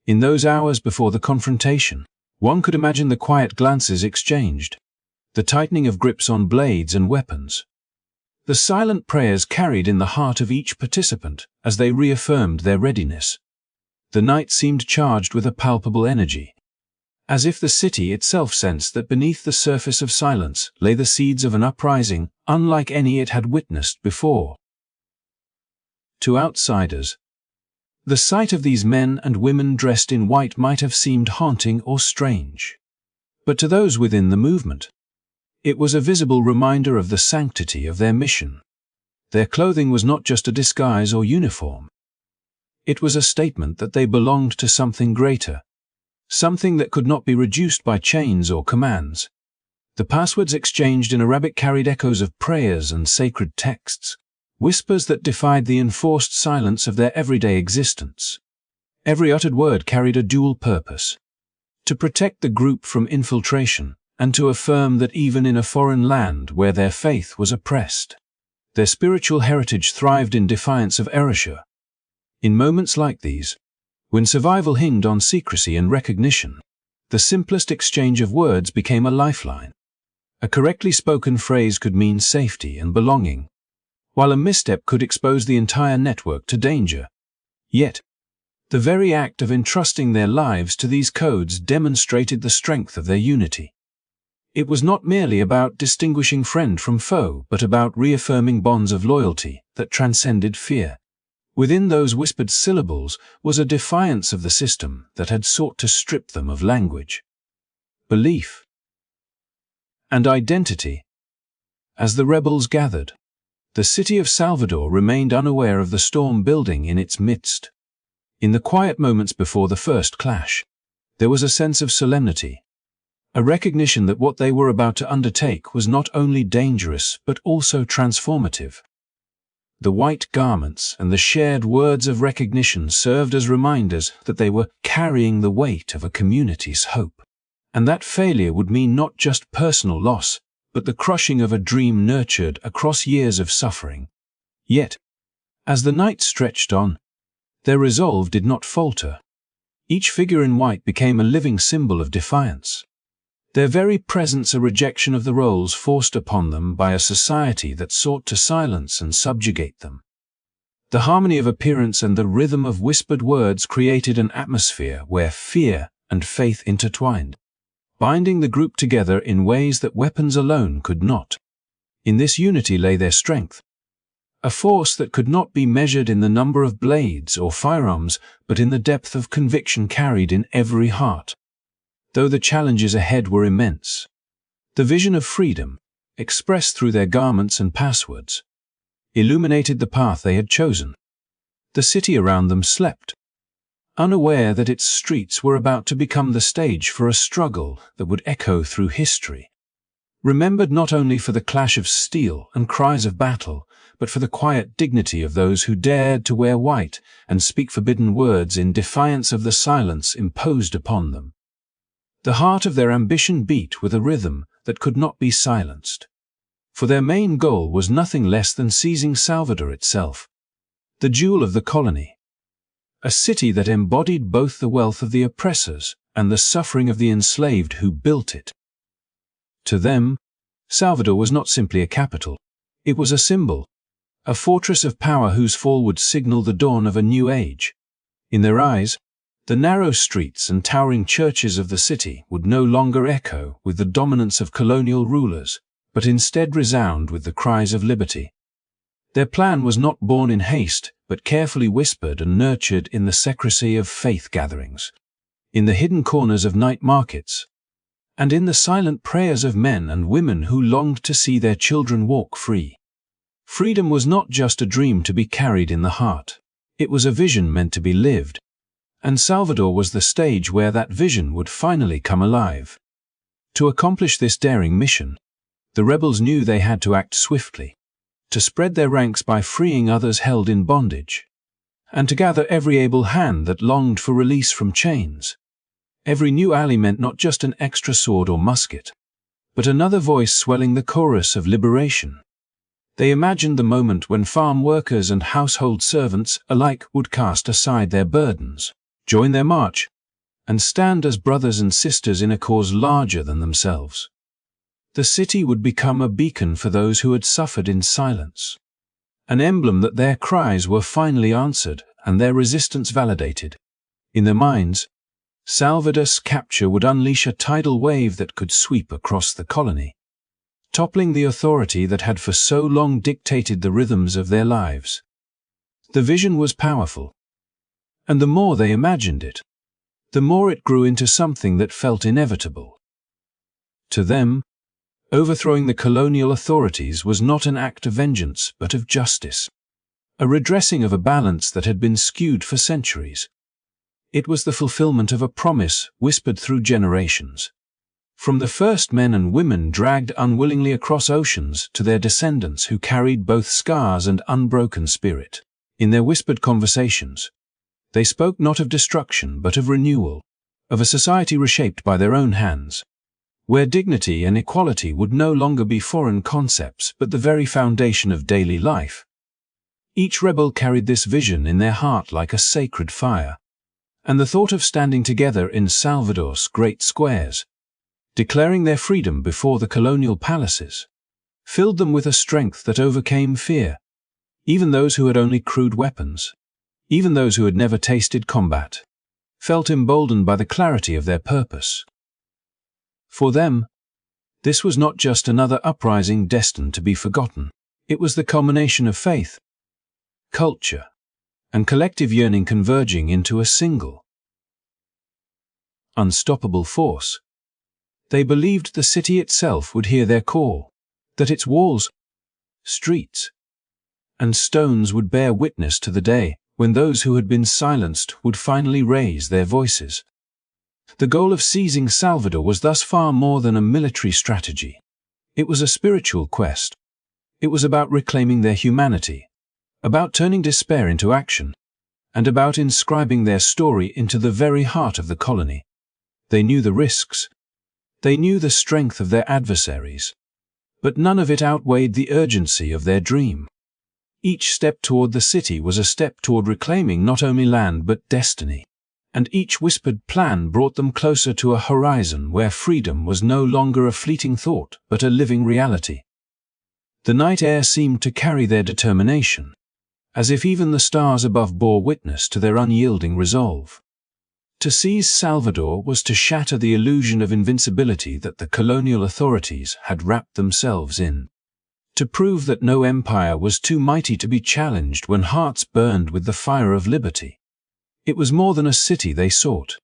In those hours before the confrontation, one could imagine the quiet glances exchanged, the tightening of grips on blades and weapons, the silent prayers carried in the heart of each participant as they reaffirmed their readiness. The night seemed charged with a palpable energy, as if the city itself sensed that beneath the surface of silence lay the seeds of an uprising unlike any it had witnessed before. To outsiders, the sight of these men and women dressed in white might have seemed haunting or strange. But to those within the movement, it was a visible reminder of the sanctity of their mission. Their clothing was not just a disguise or uniform. It was a statement that they belonged to something greater, something that could not be reduced by chains or commands. The passwords exchanged in Arabic carried echoes of prayers and sacred texts, whispers that defied the enforced silence of their everyday existence. Every uttered word carried a dual purpose: to protect the group from infiltration, and to affirm that even in a foreign land where their faith was oppressed, their spiritual heritage thrived in defiance of erasure. In moments like these, when survival hinged on secrecy and recognition, the simplest exchange of words became a lifeline. A correctly spoken phrase could mean safety and belonging, while a misstep could expose the entire network to danger. Yet, the very act of entrusting their lives to these codes demonstrated the strength of their unity. It was not merely about distinguishing friend from foe, but about reaffirming bonds of loyalty that transcended fear. Within those whispered syllables was a defiance of the system that had sought to strip them of language, belief, and identity. As the rebels gathered, the city of Salvador remained unaware of the storm building in its midst. In the quiet moments before the first clash, there was a sense of solemnity, a recognition that what they were about to undertake was not only dangerous but also transformative. The white garments and the shared words of recognition served as reminders that they were carrying the weight of a community's hope, and that failure would mean not just personal loss, but the crushing of a dream nurtured across years of suffering. Yet, as the night stretched on, their resolve did not falter. Each figure in white became a living symbol of defiance, their very presence a rejection of the roles forced upon them by a society that sought to silence and subjugate them. The harmony of appearance and the rhythm of whispered words created an atmosphere where fear and faith intertwined, binding the group together in ways that weapons alone could not. In this unity lay their strength, a force that could not be measured in the number of blades or firearms, but in the depth of conviction carried in every heart. Though the challenges ahead were immense, the vision of freedom, expressed through their garments and passwords, illuminated the path they had chosen. The city around them slept, unaware that its streets were about to become the stage for a struggle that would echo through history, remembered not only for the clash of steel and cries of battle, but for the quiet dignity of those who dared to wear white and speak forbidden words in defiance of the silence imposed upon them. The heart of their ambition beat with a rhythm that could not be silenced, for their main goal was nothing less than seizing Salvador itself, the jewel of the colony, a city that embodied both the wealth of the oppressors and the suffering of the enslaved who built it. To them, Salvador was not simply a capital, it was a symbol, a fortress of power whose fall would signal the dawn of a new age. In their eyes, the narrow streets and towering churches of the city would no longer echo with the dominance of colonial rulers, but instead resound with the cries of liberty. Their plan was not born in haste, but carefully whispered and nurtured in the secrecy of faith gatherings, in the hidden corners of night markets, and in the silent prayers of men and women who longed to see their children walk free. Freedom was not just a dream to be carried in the heart. It was a vision meant to be lived, and Salvador was the stage where that vision would finally come alive. To accomplish this daring mission, the rebels knew they had to act swiftly, to spread their ranks by freeing others held in bondage, and to gather every able hand that longed for release from chains. Every new ally meant not just an extra sword or musket, but another voice swelling the chorus of liberation. They imagined the moment when farm workers and household servants alike would cast aside their burdens, join their march, and stand as brothers and sisters in a cause larger than themselves. The city would become a beacon for those who had suffered in silence, an emblem that their cries were finally answered and their resistance validated. In their minds, Salvador's capture would unleash a tidal wave that could sweep across the colony, toppling the authority that had for so long dictated the rhythms of their lives. The vision was powerful, and the more they imagined it, the more it grew into something that felt inevitable. To them, overthrowing the colonial authorities was not an act of vengeance but of justice, a redressing of a balance that had been skewed for centuries. It was the fulfillment of a promise whispered through generations, from the first men and women dragged unwillingly across oceans to their descendants who carried both scars and unbroken spirit. In their whispered conversations, they spoke not of destruction but of renewal, of a society reshaped by their own hands, where dignity and equality would no longer be foreign concepts but the very foundation of daily life. Each rebel carried this vision in their heart like a sacred fire, and the thought of standing together in Salvador's great squares, declaring their freedom before the colonial palaces, filled them with a strength that overcame fear. Even those who had only crude weapons, even those who had never tasted combat, felt emboldened by the clarity of their purpose. For them, this was not just another uprising destined to be forgotten. It was the culmination of faith, culture, and collective yearning converging into a single, unstoppable force. They believed the city itself would hear their call, that its walls, streets, and stones would bear witness to the day when those who had been silenced would finally raise their voices. The goal of seizing Salvador was thus far more than a military strategy. It was a spiritual quest. It was about reclaiming their humanity, about turning despair into action, and about inscribing their story into the very heart of the colony. They knew the risks. They knew the strength of their adversaries, but none of it outweighed the urgency of their dream. Each step toward the city was a step toward reclaiming not only land but destiny, and each whispered plan brought them closer to a horizon where freedom was no longer a fleeting thought but a living reality. The night air seemed to carry their determination, as if even the stars above bore witness to their unyielding resolve. To seize Salvador was to shatter the illusion of invincibility that the colonial authorities had wrapped themselves in, to prove that no empire was too mighty to be challenged when hearts burned with the fire of liberty. It was more than a city they sought.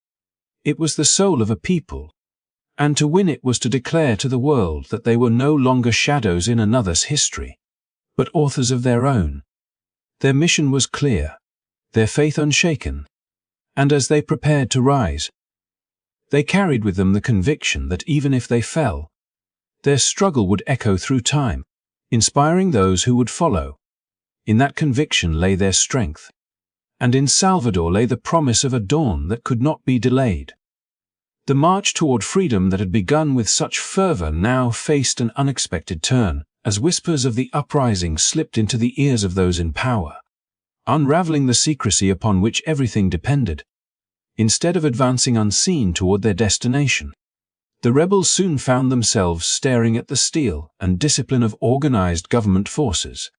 It was the soul of a people, and to win it was to declare to the world that they were no longer shadows in another's history, but authors of their own. Their mission was clear, their faith unshaken, and as they prepared to rise, they carried with them the conviction that even if they fell, their struggle would echo through time, inspiring those who would follow. In that conviction lay their strength, and in Salvador lay the promise of a dawn that could not be delayed. The march toward freedom that had begun with such fervor now faced an unexpected turn, as whispers of the uprising slipped into the ears of those in power, unraveling the secrecy upon which everything depended. Instead of advancing unseen toward their destination, the rebels soon found themselves staring at the steel and discipline of organized government forces,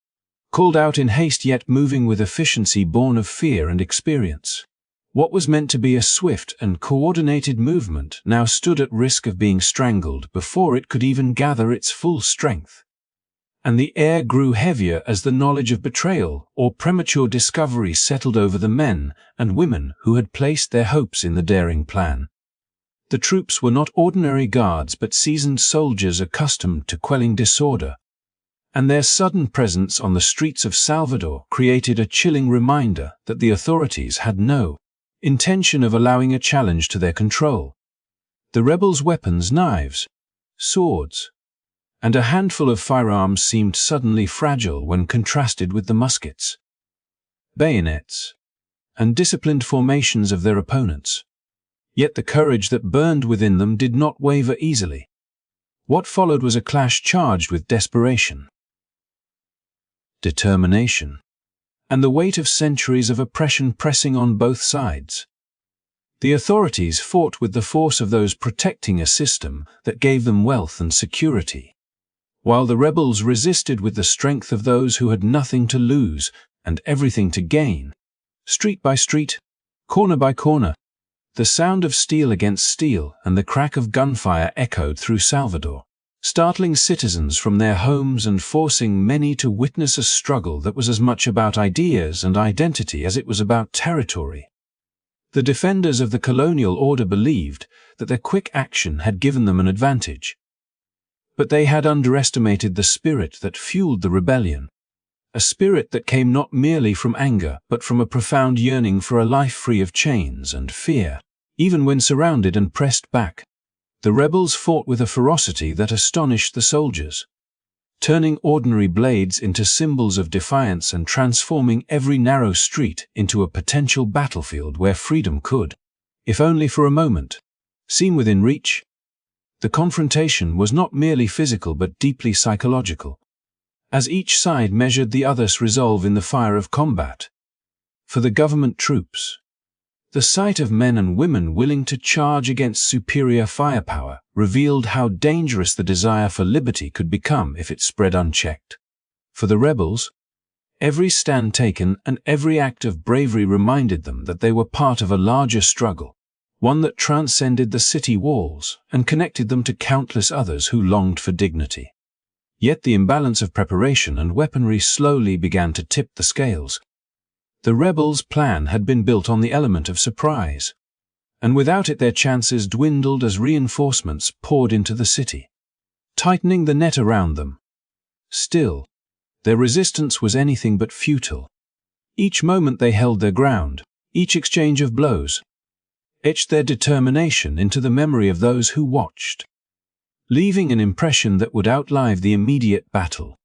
called out in haste yet moving with efficiency born of fear and experience. What was meant to be a swift and coordinated movement now stood at risk of being strangled before it could even gather its full strength. And the air grew heavier as the knowledge of betrayal or premature discovery settled over the men and women who had placed their hopes in the daring plan. The troops were not ordinary guards but seasoned soldiers accustomed to quelling disorder, and their sudden presence on the streets of Salvador created a chilling reminder that the authorities had no intention of allowing a challenge to their control. The rebels' weapons, knives, swords, and a handful of firearms seemed suddenly fragile when contrasted with the muskets, bayonets, and disciplined formations of their opponents. Yet the courage that burned within them did not waver easily. What followed was a clash charged with desperation, determination, and the weight of centuries of oppression pressing on both sides. The authorities fought with the force of those protecting a system that gave them wealth and security, while the rebels resisted with the strength of those who had nothing to lose and everything to gain. Street by street, corner by corner, the sound of steel against steel and the crack of gunfire echoed through Salvador, startling citizens from their homes and forcing many to witness a struggle that was as much about ideas and identity as it was about territory. The defenders of the colonial order believed that their quick action had given them an advantage, but they had underestimated the spirit that fueled the rebellion, a spirit that came not merely from anger but from a profound yearning for a life free of chains and fear. Even when surrounded and pressed back, the rebels fought with a ferocity that astonished the soldiers, turning ordinary blades into symbols of defiance and transforming every narrow street into a potential battlefield where freedom could, if only for a moment, seem within reach. The confrontation was not merely physical but deeply psychological, as each side measured the other's resolve in the fire of combat. For the government troops, the sight of men and women willing to charge against superior firepower revealed how dangerous the desire for liberty could become if it spread unchecked. For the rebels, every stand taken and every act of bravery reminded them that they were part of a larger struggle, one that transcended the city walls and connected them to countless others who longed for dignity. Yet the imbalance of preparation and weaponry slowly began to tip the scales. The rebels' plan had been built on the element of surprise, and without it their chances dwindled as reinforcements poured into the city, tightening the net around them. Still, their resistance was anything but futile. Each moment they held their ground, each exchange of blows, etched their determination into the memory of those who watched, leaving an impression that would outlive the immediate battle.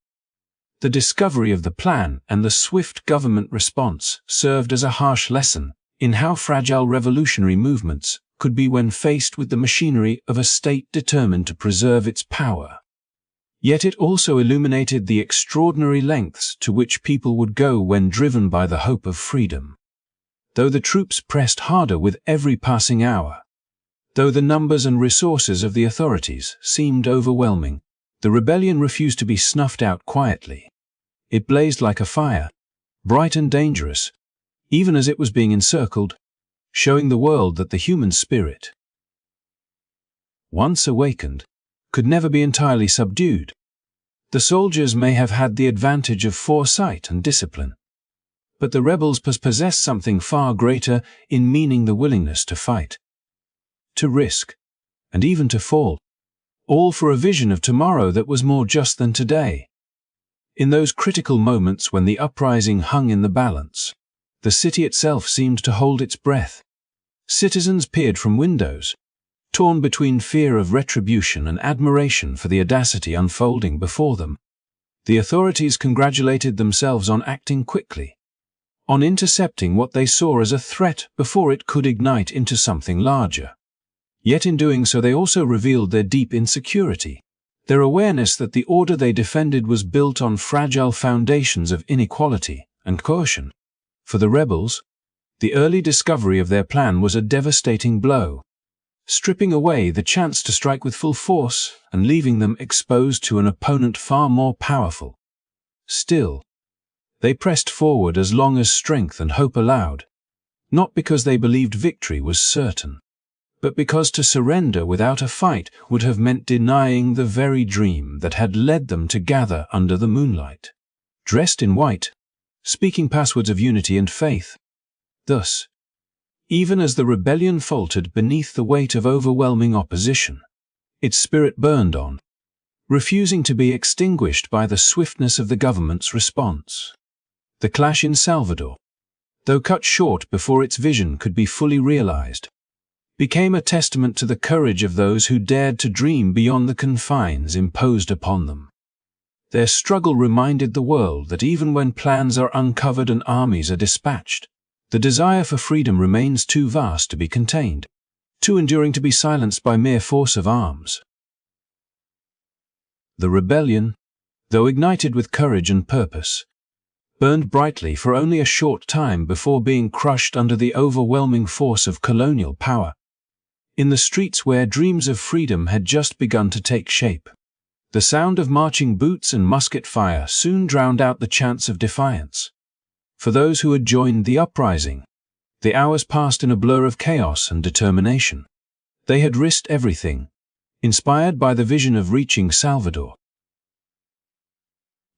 The discovery of the plan and the swift government response served as a harsh lesson in how fragile revolutionary movements could be when faced with the machinery of a state determined to preserve its power. Yet it also illuminated the extraordinary lengths to which people would go when driven by the hope of freedom. Though the troops pressed harder with every passing hour, though the numbers and resources of the authorities seemed overwhelming, the rebellion refused to be snuffed out quietly. It blazed like a fire, bright and dangerous, even as it was being encircled, showing the world that the human spirit, once awakened, could never be entirely subdued. The soldiers may have had the advantage of foresight and discipline, but the rebels possessed something far greater in meaning: the willingness to fight, to risk, and even to fall, all for a vision of tomorrow that was more just than today. In those critical moments when the uprising hung in the balance, the city itself seemed to hold its breath. Citizens peered from windows, torn between fear of retribution and admiration for the audacity unfolding before them. The authorities congratulated themselves on acting quickly, on intercepting what they saw as a threat before it could ignite into something larger. Yet in doing so they also revealed their deep insecurity, their awareness that the order they defended was built on fragile foundations of inequality and coercion. For the rebels, the early discovery of their plan was a devastating blow, stripping away the chance to strike with full force and leaving them exposed to an opponent far more powerful. Still, they pressed forward as long as strength and hope allowed, not because they believed victory was certain, but because to surrender without a fight would have meant denying the very dream that had led them to gather under the moonlight, dressed in white, speaking passwords of unity and faith. Thus, Even as the rebellion faltered beneath the weight of overwhelming opposition, its spirit burned on, refusing to be extinguished by the swiftness of the government's response. The clash in Salvador, though cut short before its vision could be fully realized, became a testament to the courage of those who dared to dream beyond the confines imposed upon them. Their struggle reminded the world that even when plans are uncovered and armies are dispatched, the desire for freedom remains too vast to be contained, too enduring to be silenced by mere force of arms. The rebellion, though ignited with courage and purpose, burned brightly for only a short time before being crushed under the overwhelming force of colonial power. In the streets where dreams of freedom had just begun to take shape, the sound of marching boots and musket fire soon drowned out the chants of defiance. For those who had joined the uprising, the hours passed in a blur of chaos and determination. They had risked everything, inspired by the vision of reaching Salvador,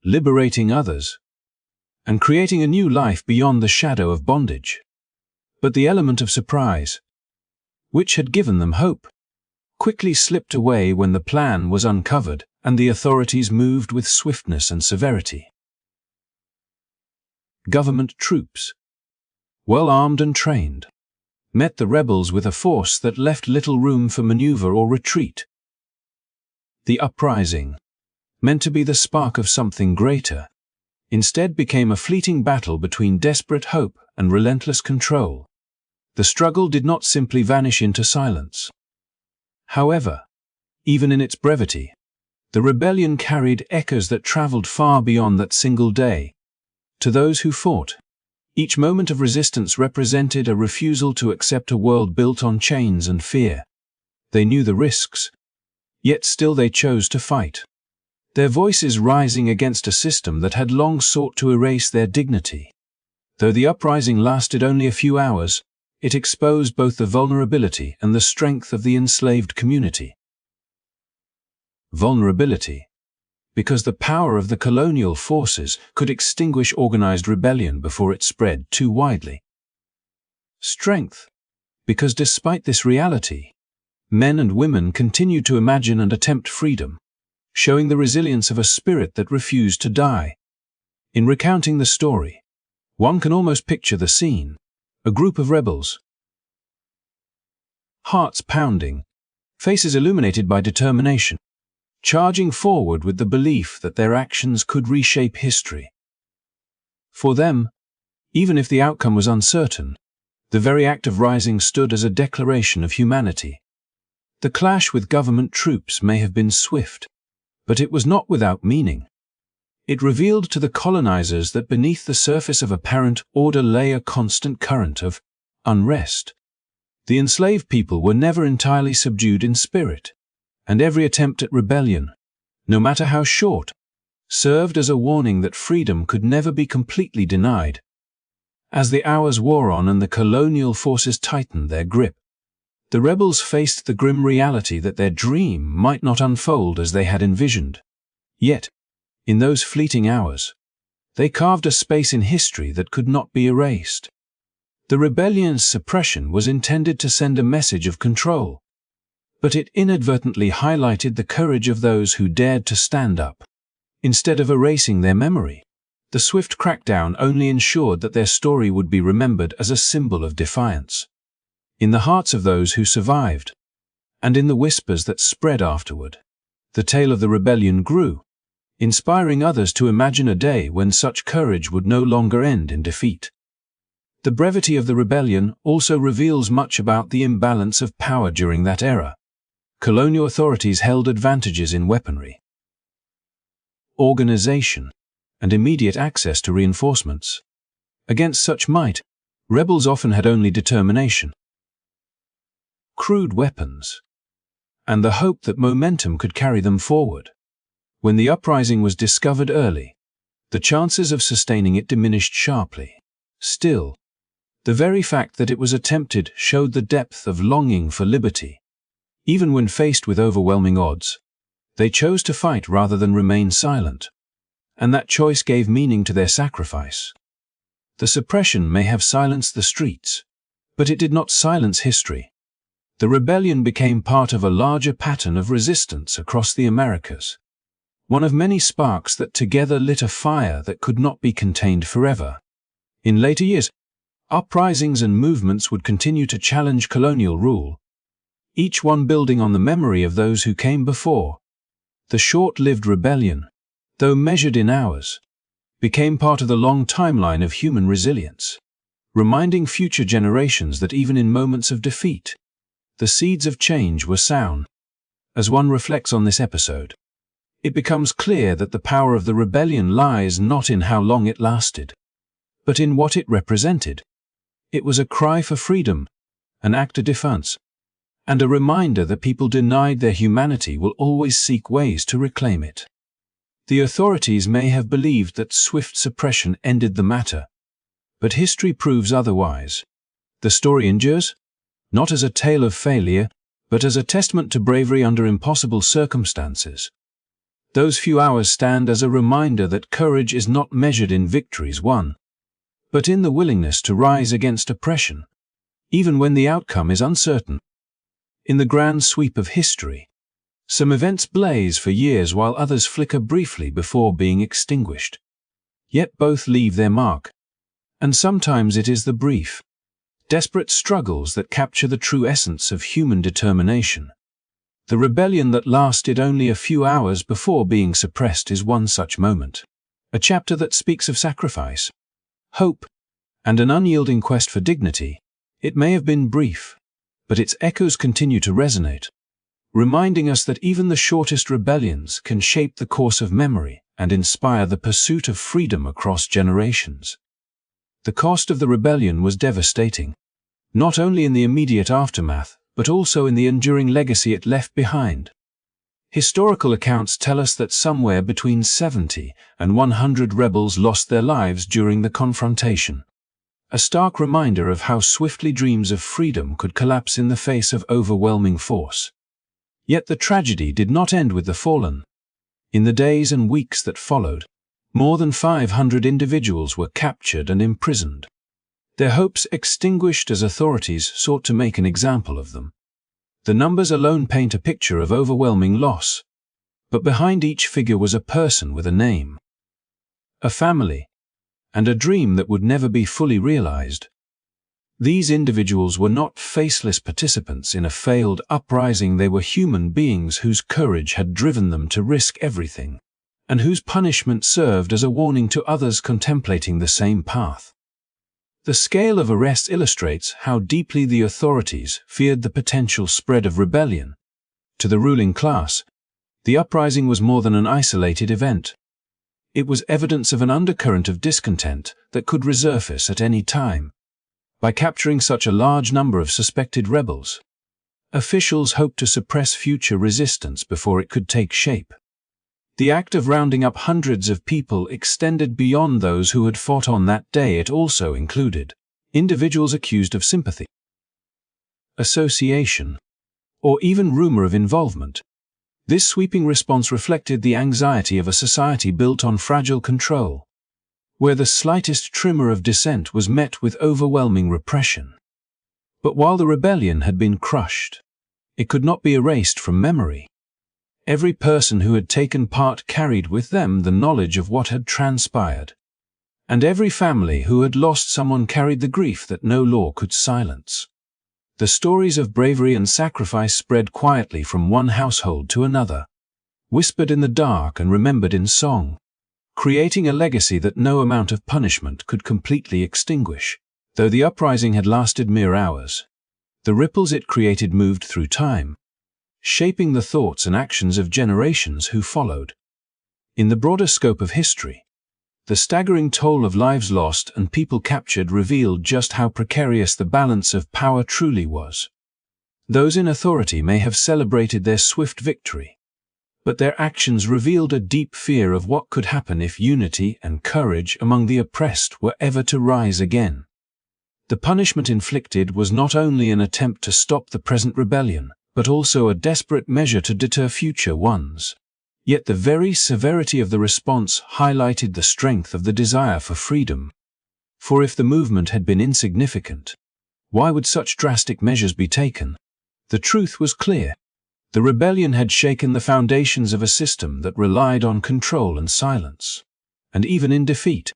liberating others, and creating a new life beyond the shadow of bondage. But the element of surprise, which had given them hope, quickly slipped away when the plan was uncovered and the authorities moved with swiftness and severity. Government troops, well armed and trained, met the rebels with a force that left little room for maneuver or retreat. The uprising, meant to be the spark of something greater, instead became a fleeting battle between desperate hope and relentless control. The struggle did not simply vanish into silence. However, even in its brevity, the rebellion carried echoes that traveled far beyond that single day. To those who fought, each moment of resistance represented a refusal to accept a world built on chains and fear. They knew the risks, yet still they chose to fight, their voices rising against a system that had long sought to erase their dignity. Though the uprising lasted only a few hours, it exposed both the vulnerability and the strength of the enslaved community. Vulnerability, because the power of the colonial forces could extinguish organized rebellion before it spread too widely. Strength, because despite this reality, men and women continued to imagine and attempt freedom, showing the resilience of a spirit that refused to die. In recounting the story, one can almost picture the scene: a group of rebels, hearts pounding, faces illuminated by determination, charging forward with the belief that their actions could reshape history. For them, even if the outcome was uncertain, the very act of rising stood as a declaration of humanity. The clash with government troops may have been swift, but it was not without meaning. It revealed to the colonizers that beneath the surface of apparent order lay a constant current of unrest. The enslaved people were never entirely subdued in spirit, and every attempt at rebellion, no matter how short, served as a warning that freedom could never be completely denied. As the hours wore on and the colonial forces tightened their grip, the rebels faced the grim reality that their dream might not unfold as they had envisioned. Yet, in those fleeting hours, they carved a space in history that could not be erased. The rebellion's suppression was intended to send a message of control, but it inadvertently highlighted the courage of those who dared to stand up. Instead of erasing their memory, the swift crackdown only ensured that their story would be remembered as a symbol of defiance. In the hearts of those who survived, and in the whispers that spread afterward, the tale of the rebellion grew, inspiring others to imagine a day when such courage would no longer end in defeat. The brevity of the rebellion also reveals much about the imbalance of power during that era. Colonial authorities held advantages in weaponry, organization, and immediate access to reinforcements. Against such might, rebels often had only determination, crude weapons, and the hope that momentum could carry them forward. When the uprising was discovered early, the chances of sustaining it diminished sharply. Still, the very fact that it was attempted showed the depth of longing for liberty. Even when faced with overwhelming odds, they chose to fight rather than remain silent, and that choice gave meaning to their sacrifice. The suppression may have silenced the streets, But it did not silence history. The rebellion became part of a larger pattern of resistance across the Americas, one of many sparks that together lit a fire that could not be contained forever. In later years, uprisings and movements would continue to challenge colonial rule, each one building on the memory of those who came before. The short-lived rebellion, though measured in hours, became part of the long timeline of human resilience, reminding future generations that even in moments of defeat, the seeds of change were sown. As one reflects on this episode, it becomes clear that the power of the rebellion lies not in how long it lasted, but in what it represented. It was a cry for freedom, an act of defiance, and a reminder that people denied their humanity will always seek ways to reclaim it. The authorities may have believed that swift suppression ended the matter, but history proves otherwise. The story endures, not as a tale of failure, but as a testament to bravery under impossible circumstances. Those few hours stand as a reminder that courage is not measured in victories won, but in the willingness to rise against oppression, even when the outcome is uncertain. In the grand sweep of history, some events blaze for years while others flicker briefly before being extinguished. Yet both leave their mark, and sometimes it is the brief, desperate struggles that capture the true essence of human determination. The rebellion that lasted only a few hours before being suppressed is one such moment, a chapter that speaks of sacrifice, hope, and an unyielding quest for dignity. It may have been brief, but its echoes continue to resonate, reminding us that even the shortest rebellions can shape the course of memory and inspire the pursuit of freedom across generations. The cost of the rebellion was devastating, not only in the immediate aftermath, but also in the enduring legacy it left behind. Historical accounts tell us that somewhere between 70 and 100 rebels lost their lives during the confrontation, a stark reminder of how swiftly dreams of freedom could collapse in the face of overwhelming force. Yet the tragedy did not end with the fallen. In the days and weeks that followed, more than 500 individuals were captured and imprisoned, their hopes extinguished as authorities sought to make an example of them. The numbers alone paint a picture of overwhelming loss, but behind each figure was a person with a name, a family, and a dream that would never be fully realized. These individuals were not faceless participants in a failed uprising. They were human beings whose courage had driven them to risk everything, and whose punishment served as a warning to others contemplating the same path. The scale of arrests illustrates how deeply the authorities feared the potential spread of rebellion. To the ruling class, the uprising was more than an isolated event. It was evidence of an undercurrent of discontent that could resurface at any time. By capturing such a large number of suspected rebels, officials hoped to suppress future resistance before it could take shape. The act of rounding up hundreds of people extended beyond those who had fought on that day. It also included individuals accused of sympathy, association, or even rumor of involvement. This sweeping response reflected the anxiety of a society built on fragile control, where the slightest tremor of dissent was met with overwhelming repression. But while the rebellion had been crushed, it could not be erased from memory. Every person who had taken part carried with them the knowledge of what had transpired, and every family who had lost someone carried the grief that no law could silence. The stories of bravery and sacrifice spread quietly from one household to another, whispered in the dark and remembered in song, creating a legacy that no amount of punishment could completely extinguish. Though the uprising had lasted mere hours, the ripples it created moved through time, shaping the thoughts and actions of generations who followed. In the broader scope of history, the staggering toll of lives lost and people captured revealed just how precarious the balance of power truly was. Those in authority may have celebrated their swift victory, but their actions revealed a deep fear of what could happen if unity and courage among the oppressed were ever to rise again. The punishment inflicted was not only an attempt to stop the present rebellion, but also a desperate measure to deter future ones. Yet the very severity of the response highlighted the strength of the desire for freedom. For if the movement had been insignificant, Why would such drastic measures be taken? The truth was clear. The rebellion had shaken the foundations of a system that relied on control and silence. And even in defeat,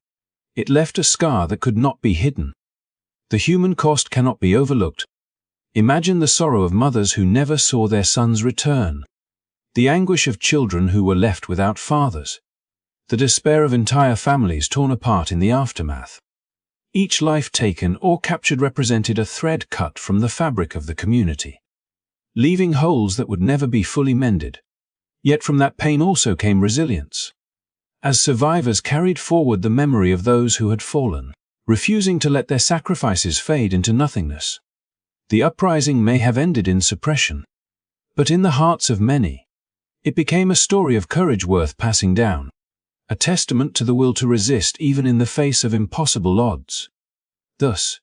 it left a scar that could not be hidden. The human cost cannot be overlooked. Imagine the sorrow of mothers who never saw their sons return, the anguish of children who were left without fathers, the despair of entire families torn apart in the aftermath. Each life taken or captured represented a thread cut from the fabric of the community, leaving holes that would never be fully mended. Yet from that pain also came resilience, as survivors carried forward the memory of those who had fallen, refusing to let their sacrifices fade into nothingness. The uprising may have ended in suppression, but in the hearts of many, it became a story of courage worth passing down, a testament to the will to resist even in the face of impossible odds. Thus,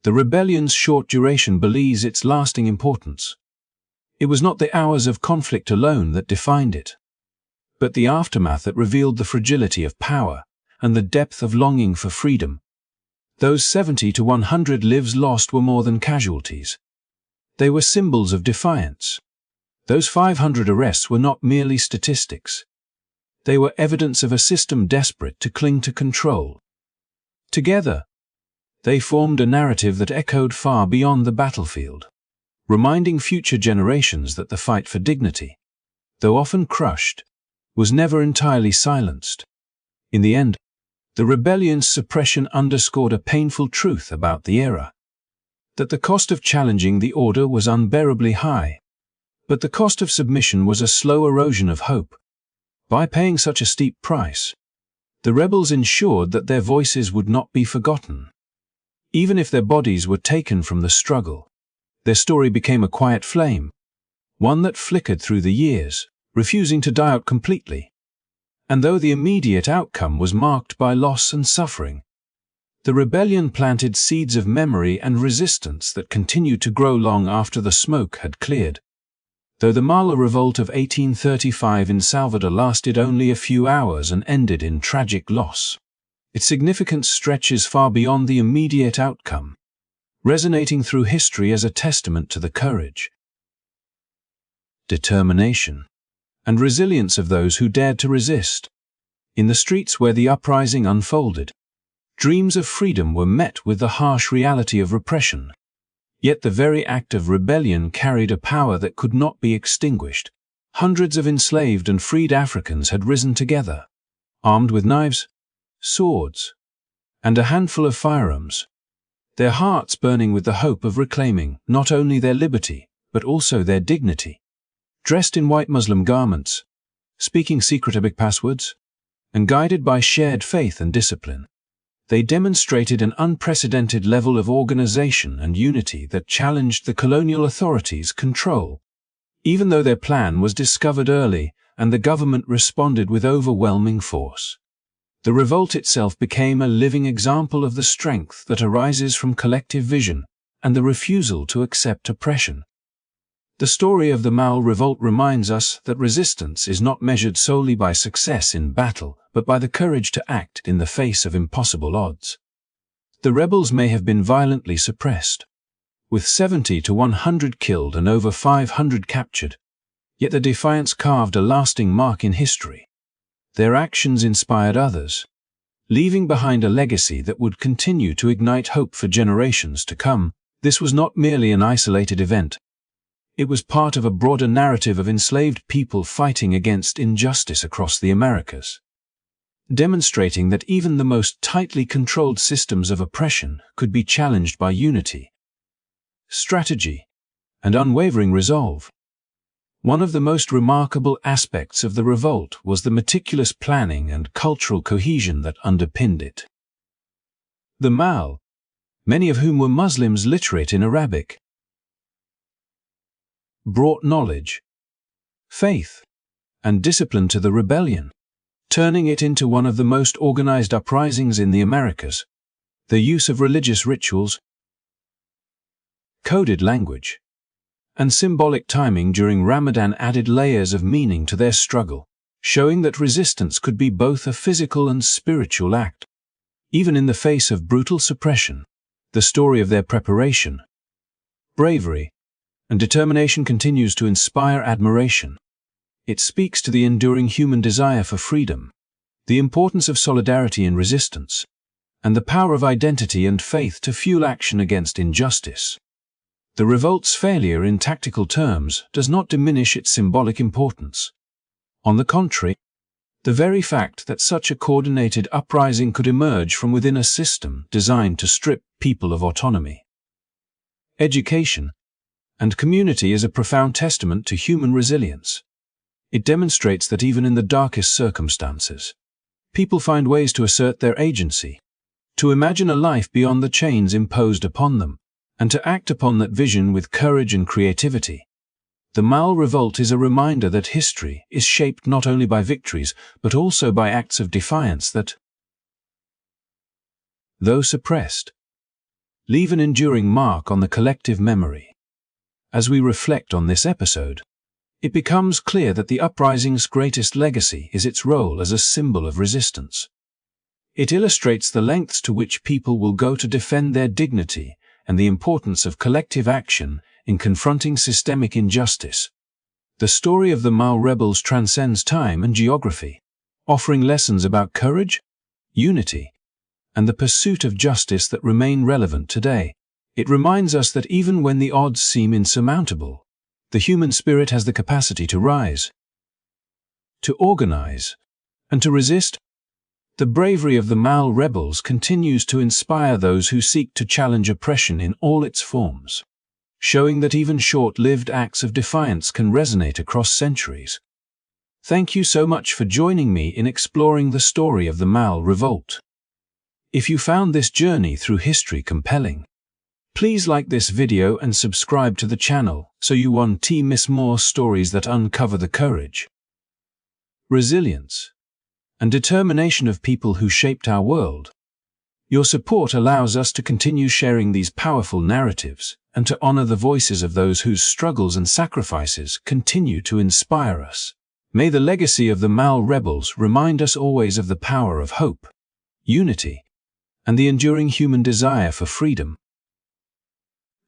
the rebellion's short duration belies its lasting importance. It was not the hours of conflict alone that defined it, but the aftermath that revealed the fragility of power and the depth of longing for freedom. Those 70 to 100 lives lost were more than casualties. They were symbols of defiance. Those 500 arrests were not merely statistics. They were evidence of a system desperate to cling to control. Together, they formed a narrative that echoed far beyond the battlefield, reminding future generations that the fight for dignity, though often crushed, was never entirely silenced. In the end, the rebellion's suppression underscored a painful truth about the era, that the cost of challenging the order was unbearably high, but the cost of submission was a slow erosion of hope. By paying such a steep price, the rebels ensured that their voices would not be forgotten. Even if their bodies were taken from the struggle, their story became a quiet flame, one that flickered through the years, refusing to die out completely. And though the immediate outcome was marked by loss and suffering, the rebellion planted seeds of memory and resistance that continued to grow long after the smoke had cleared. Though the Malê Revolt of 1835 in Salvador lasted only a few hours and ended in tragic loss, its significance stretches far beyond the immediate outcome, resonating through history as a testament to the courage, determination, and resilience of those who dared to resist. In the streets where the uprising unfolded, dreams of freedom were met with the harsh reality of repression. Yet the very act of rebellion carried a power that could not be extinguished. Hundreds of enslaved and freed Africans had risen together, armed with knives, swords, and a handful of firearms, their hearts burning with the hope of reclaiming not only their liberty, but also their dignity. Dressed in white Muslim garments, speaking secret Arabic passwords, and guided by shared faith and discipline, they demonstrated an unprecedented level of organization and unity that challenged the colonial authorities' control. Even though their plan was discovered early and the government responded with overwhelming force, the revolt itself became a living example of the strength that arises from collective vision and the refusal to accept oppression. The story of the Malê Revolt reminds us that resistance is not measured solely by success in battle, but by the courage to act in the face of impossible odds. The rebels may have been violently suppressed, with 70 to 100 killed and over 500 captured, yet the defiance carved a lasting mark in history. Their actions inspired others, leaving behind a legacy that would continue to ignite hope for generations to come. This was not merely an isolated event. It was part of a broader narrative of enslaved people fighting against injustice across the Americas, demonstrating that even the most tightly controlled systems of oppression could be challenged by unity, strategy, and unwavering resolve. One of the most remarkable aspects of the revolt was the meticulous planning and cultural cohesion that underpinned it. The Malê, many of whom were Muslims literate in Arabic, brought knowledge, faith, and discipline to the rebellion, turning it into one of the most organized uprisings in the Americas. The use of religious rituals, coded language, and symbolic timing during Ramadan added layers of meaning to their struggle, showing that resistance could be both a physical and spiritual act. Even in the face of brutal suppression, the story of their preparation, bravery, and determination continues to inspire admiration. It speaks to the enduring human desire for freedom, the importance of solidarity in resistance, and the power of identity and faith to fuel action against injustice. The revolt's failure in tactical terms does not diminish its symbolic importance. On the contrary, the very fact that such a coordinated uprising could emerge from within a system designed to strip people of autonomy, education, and community is a profound testament to human resilience. It demonstrates that even in the darkest circumstances, people find ways to assert their agency, to imagine a life beyond the chains imposed upon them, and to act upon that vision with courage and creativity. The Malê Revolt is a reminder that history is shaped not only by victories, but also by acts of defiance that, though suppressed, leave an enduring mark on the collective memory. As we reflect on this episode, it becomes clear that the uprising's greatest legacy is its role as a symbol of resistance. It illustrates the lengths to which people will go to defend their dignity and the importance of collective action in confronting systemic injustice. The story of the Malê rebels transcends time and geography, offering lessons about courage, unity, and the pursuit of justice that remain relevant today. It reminds us that even when the odds seem insurmountable, the human spirit has the capacity to rise, to organize, and to resist. The bravery of the Malê rebels continues to inspire those who seek to challenge oppression in all its forms, showing that even short-lived acts of defiance can resonate across centuries. Thank you so much for joining me in exploring the story of the Malê Revolt. If you found this journey through history compelling, please like this video and subscribe to the channel so you won't miss more stories that uncover the courage, resilience, and determination of people who shaped our world. Your support allows us to continue sharing these powerful narratives and to honor the voices of those whose struggles and sacrifices continue to inspire us. May the legacy of the Malê rebels remind us always of the power of hope, unity, and the enduring human desire for freedom.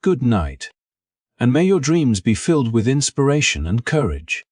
Good night, and may your dreams be filled with inspiration and courage.